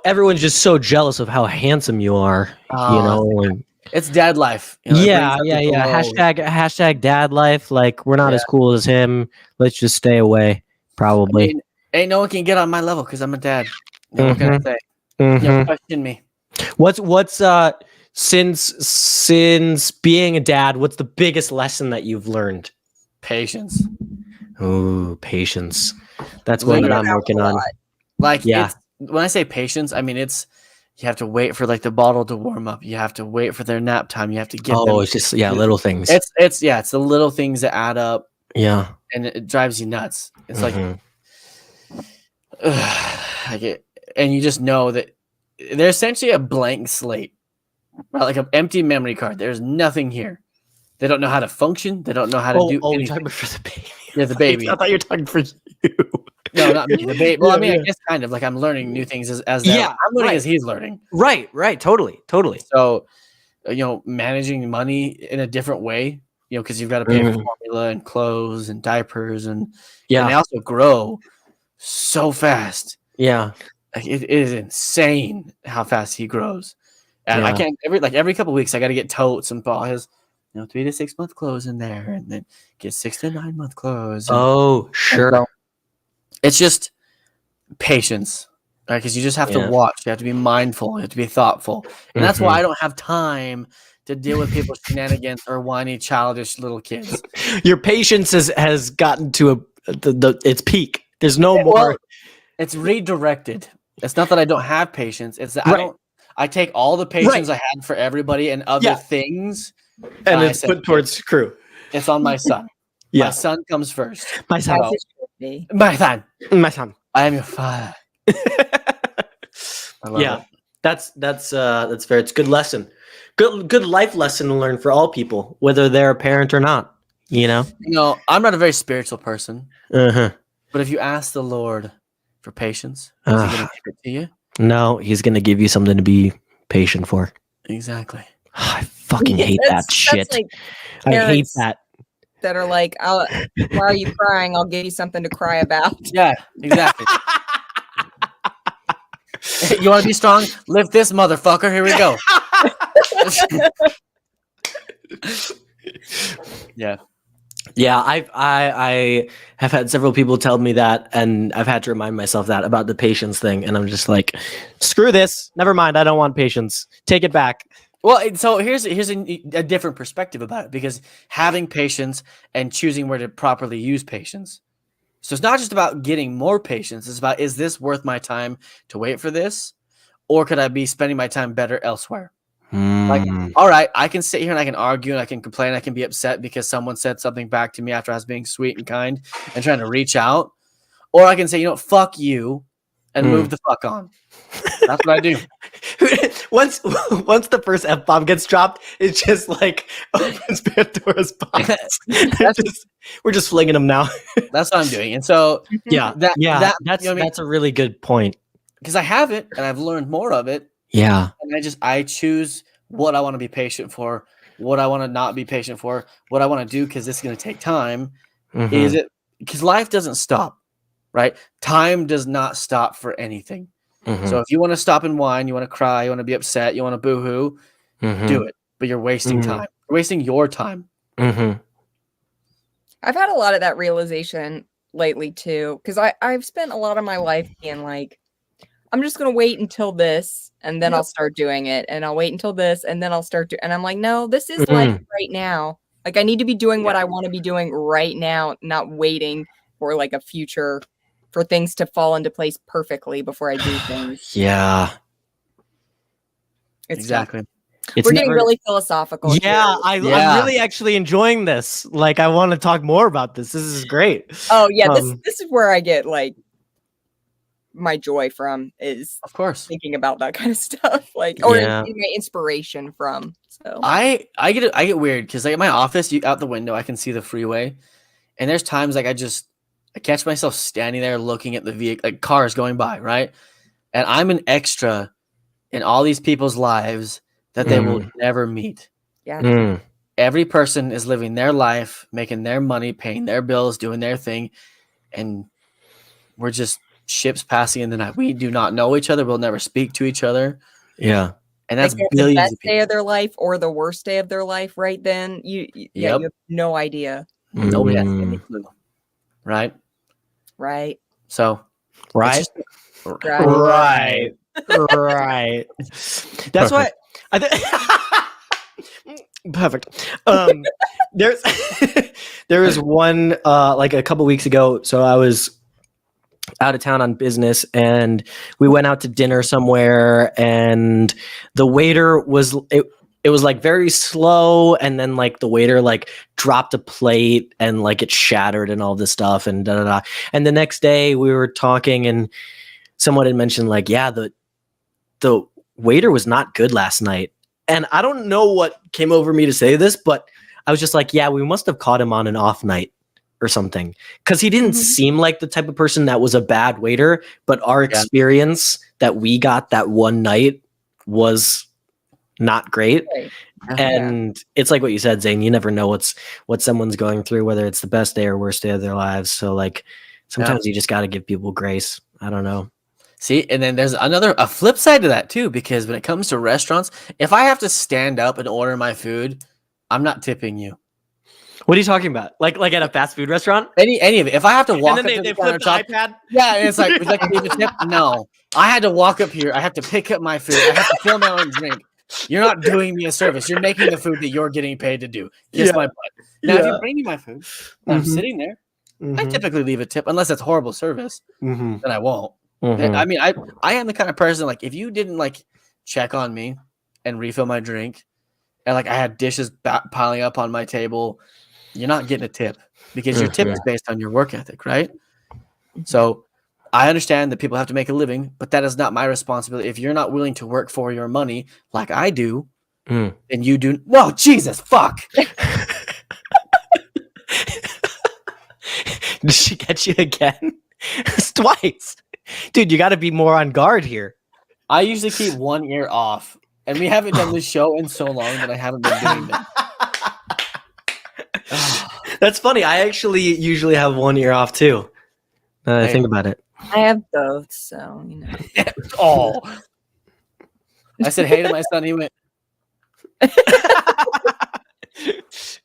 everyone's just so jealous of how handsome you are. Oh, And It's dad life. You know, it Yeah, brings yeah, up the yeah. glow. Hashtag dad life. Like we're not Yeah. as cool as him. Let's just stay away. I Probably. mean, ain't no one can get on my level because I'm a dad. You know, what can I say? Mhm. Question me. What's since being a dad, what's the biggest lesson that you've learned? Patience. Ooh, patience. That's one that Literally, I'm working on. like Yeah. it's when I say patience, I mean it's you have to wait for like the bottle to warm up. You have to wait for their nap time. You have to give them. Oh, it's just little things. It's the little things that add up, Yeah. and it drives you nuts. It's Mhm. and you just know that they're essentially a blank slate, right? Like an empty memory card. There's nothing here. They don't know how to function. They don't know how to do you're anything. talking about for the baby. Yeah, the baby. I thought you were talking for you. No, not me. The baby. Well, I mean, Yeah. I guess kind of like I'm learning new things as Yeah, I'm learning right. as he's learning. Right. Totally. So, managing money in a different way, because you've got to pay for formula and clothes and diapers and they Yeah. also grow so fast. Yeah. Like, it is insane how fast he grows. And I Yeah. can't every couple of weeks I got to get totes and buy his 3 to 6 month clothes in there and then get 6 to 9 month clothes. Oh, sure. so it's just patience. Right, because you just have to Yeah. watch. You have to be mindful. You have to be thoughtful, and that's why I don't have time to deal with people's shenanigans or whiny, childish little kids. Your patience has gotten to its peak. There's no more. Well, it's redirected. It's not that I don't have patience. It's that Right. I take all the patience I had for everybody and other Yeah. things, And I it's said, put towards crew. it's on my son. Yeah. My son comes first. My son. As it should be. My son. My son. I am your father. I love Yeah. it. That's fair. It's a good lesson. Good life lesson to learn for all people, whether they're a parent or not. I'm not a very spiritual person, Uh-huh. but if you ask the Lord for patience, is he going to give it to you? No, he's gonna give you something to be patient for. Exactly. I fucking hate that shit. That's like I hate parents that. that are like, why are you crying? I'll give you something to cry about. Yeah, exactly. You want to be strong? Lift this motherfucker. Here we go. Yeah. Yeah, I have had several people tell me that, and I've had to remind myself that about the patience thing, and I'm just like, screw this. Never mind. I don't want patience. Take it back. Well, so here's a different perspective about it, because having patience and choosing where to properly use patience. So it's not just about getting more patience. It's about, is this worth my time to wait for this? Or could I be spending my time better elsewhere? Like, all right, I can sit here and I can argue and I can complain. I can be upset because someone said something back to me after I was being sweet and kind and trying to reach out. Or I can say, fuck you and move the fuck on. That's what I do. Once the first F-bomb gets dropped, it just like opens Pandora's box. We're just flinging them now. That's what I'm doing. And so that's a really good point. Because I have it and I've learned more of it. Yeah. And I choose what I want to be patient for, what I want to not be patient for, what I want to do because this is going to take time. Is it because life doesn't stop, right? Time does not stop for anything. So if you want to stop and whine, you want to cry, you want to be upset, you want to boo-hoo, do it. But you're wasting time. You're wasting your time. I've had a lot of that realization lately too, because I've spent a lot of my life being like, I'm just going to wait until this and then I'll start doing it. And I'll wait until this and then I'll start to. And I'm like, no, this is life right now. Like I need to be doing what I want to be doing right now, not waiting for like a future for things to fall into place perfectly before I do things. Yeah. It's exactly. We're getting really philosophical. Yeah, I'm really actually enjoying this. Like I want to talk more about this. This is great. Oh yeah, this is where I get like my joy from, is of course thinking about that kind of stuff, like, or my inspiration from. So I get weird because like at my office, out the window I can see the freeway, and there's times like I catch myself standing there looking at the vehicle, like cars going by, right? And I'm an extra in all these people's lives that they will never meet. Yeah. Every person is living their life, making their money, paying their bills, doing their thing, and we're just ships passing in the night. We do not know each other. We'll never speak to each other. Yeah. and that's Like, the billions best of day people. of their life or the worst day of their life right then. Yeah, Yep. you have no idea. Nobody has any Mm, clue, right? Right. So it's right. just Right. Right. That's why perfect. There's there was one like a couple weeks ago. So I was out of town on business, and we went out to dinner somewhere, and the waiter was it was like very slow, and then like the waiter like dropped a plate and like it shattered and all this stuff and da da da. And the next day we were talking, and someone had mentioned like, yeah, the waiter was not good last night. And I don't know what came over me to say this, but I was just like, yeah, we must have caught him on an off night or something. Because he didn't seem like the type of person that was a bad waiter, but our experience that we got that one night was not great. Right. And it's like what you said, Zane, you never know what someone's going through, whether it's the best day or worst day of their lives. So like sometimes you just got to give people grace. I don't know. See, and then there's a flip side to that too, because when it comes to restaurants, if I have to stand up and order my food, I'm not tipping you. What are you talking about? Like at a fast food restaurant? Any of it. If I have to walk And then up they to the flip the countertop, iPad? yeah, and it's like, would you like to leave a tip? No. I had to walk up here. I have to pick up my food. I have to fill my own drink. You're not doing me a service. You're making the food that you're getting paid to do. Kiss my butt. Now, if you bring me my food, and I'm sitting there, I typically leave a tip, unless it's horrible service, then I won't. I mean, I am the kind of person, like, if you didn't like check on me and refill my drink, and like I had dishes piling up on my table, you're not getting a tip, because your tip is based on your work ethic, right? So I understand that people have to make a living, but that is not my responsibility. If you're not willing to work for your money like I do, then you do. Whoa, Jesus, fuck. Did she get you again? It's twice. Dude, you got to be more on guard here. I usually keep one ear off, and we haven't done this show in so long that I haven't been doing that. That's funny. I actually usually have one ear off too. I think about it. I have both, so you know. Oh, I said hey to my son. He went,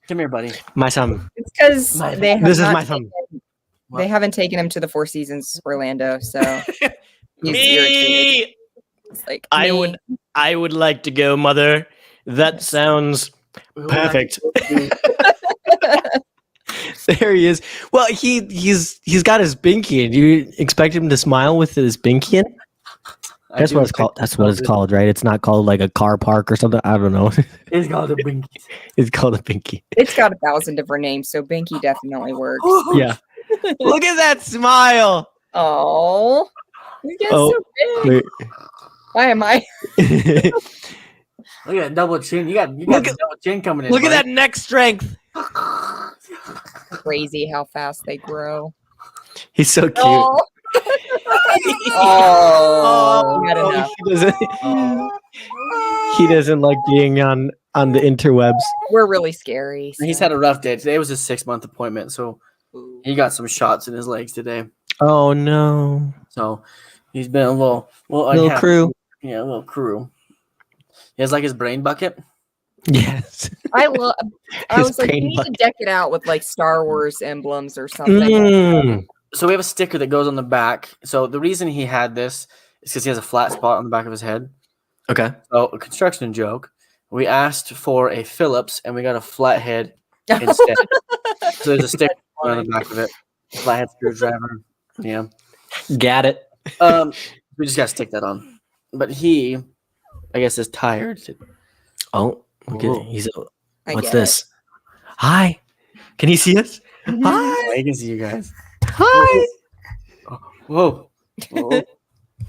"Come here, buddy." My son. It's because they have This is not my son. They haven't taken him to the Four Seasons Orlando, so he's irritated. It's like I would like to go, mother. That sounds perfect. There he is. Well, he's got his binky in. Do you expect him to smile with his binky in? That's what it's called. That's what it's called, right? It's not called like a car park or something. I don't know. It's called a binky. It's called a binky. It's got 1,000 different names, so Binky definitely works. Yeah. Look at that smile. Oh, you get Oh, so big. wait. Why am I? Look at that double chin. You got double chin coming in. Look at buddy. that neck strength. Crazy how fast they grow. He's so cute. Oh, Oh, not enough. He doesn't like being on the interwebs. We're really scary. He's so. had a rough day. Today was his 6-month appointment, so he got some shots in his legs today. Oh no. So he's been a little Little crew. Yeah, a little crew. He has like his brain bucket. Yes. I His was like, brain you need to bucket. deck it out with like Star Wars emblems or something. Mm. So we have a sticker that goes on the back. So the reason he had this is because he has a flat spot on the back of his head. Okay. So a construction joke. We asked for a Phillips and we got a flathead instead. So there's a sticker on the back of it. Flathead screwdriver. Yeah. Got it. We just gotta stick that on. But he, I guess, is tired. Oh, look at Whoa. he's. I What's get this? Hi. Can he see us? Mhm. Hi. I can see you guys. Hi. Oh, whoa. Whoa.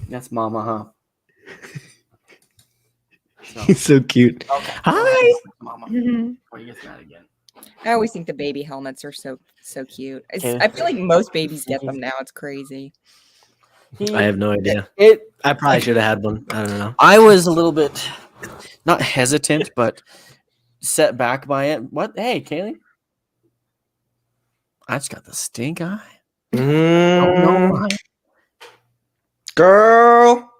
That's Mama, huh? So, He's so cute. okay. Hi. Mama. Mhm. Before he gets mad again. I always think the baby helmets are so cute. Okay. I feel like most babies get them now. It's crazy. I have no idea. I probably should have had one. I don't know. I was a little bit not hesitant, but set back by it. What? Hey, Kaylee. I just got the stink eye. Don't know why. Girl.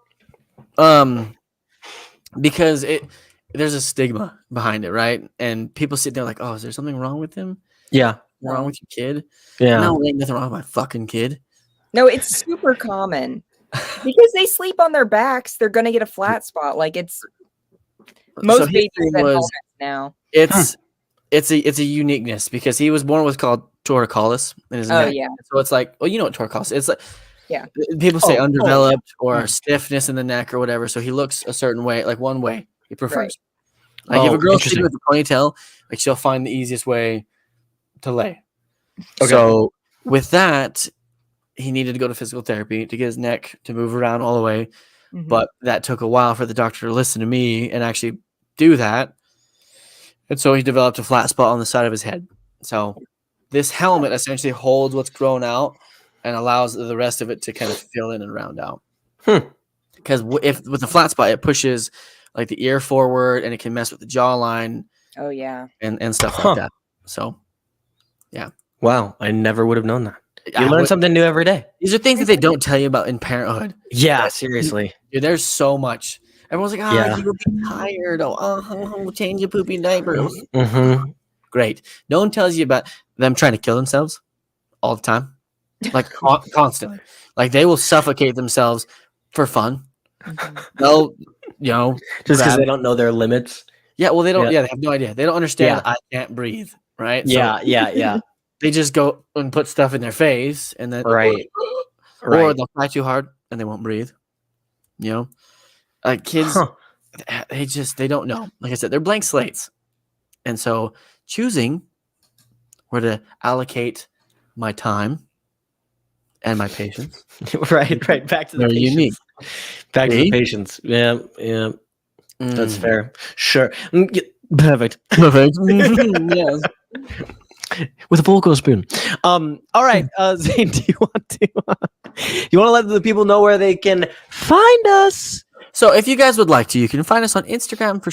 because there's a stigma behind it, right? And people sit there like, oh, is there something wrong with him? Yeah. Wrong with your kid? Yeah. No, ain't nothing wrong with my fucking kid. No, it's super common because they sleep on their backs. They're gonna get a flat spot. Like it's most So his babies thing get was- helmets now. It's a uniqueness because he was born with called torticollis in his Oh neck. yeah, So it's like, well, you know what torticollis is. It's like, Yeah. People say Oh, undeveloped or Mm. stiffness in the neck or whatever. So he looks a certain way, like one way he prefers. Like if Oh, a girl's interesting. sleeping with a ponytail, like she'll find the easiest way to lay. Okay. So with that, he needed to go to physical therapy to get his neck to move around all the way. Mhm. But that took a while for the doctor to listen to me and actually do that. And so he developed a flat spot on the side of his head. So this helmet essentially holds what's grown out and allows the rest of it to kind of fill in and round out. Because if with the flat spot, it pushes like the ear forward and it can mess with the jawline Oh yeah. and stuff Huh. like that. So Wow, I never would have known that. I You learn would- something new every day. these are things that they don't tell you about in parenthood. Yeah, seriously. Dude, there's so much. Everyone's like, Yeah. you will be tired. Oh, change your poopy diapers. Mm-hmm. Great. No one tells you about them trying to kill themselves all the time, like constantly. Like they will suffocate themselves for fun. Mhm. They'll, Just because grab- they don't know their limits. yeah. Well, they don't. Yeah. Yeah, they have no idea. They don't understand. Yeah. That I can't breathe. Right. Yeah, yeah. They just go and put stuff in their face, and then Right. or Right. they'll try too hard and they won't breathe. Kids. Huh. They don't know. Like I said, they're blank slates. And so choosing where to allocate my time and my patience. right. Back to the Very patience. unique. Back to the See? patience. Yeah. That's Mm. fair. Sure. Perfect. Perfect. Yes. With a Volco spoon. All right. Zane, do you want to let the people know where they can find us? So if you guys would like to, you can find us on Instagram for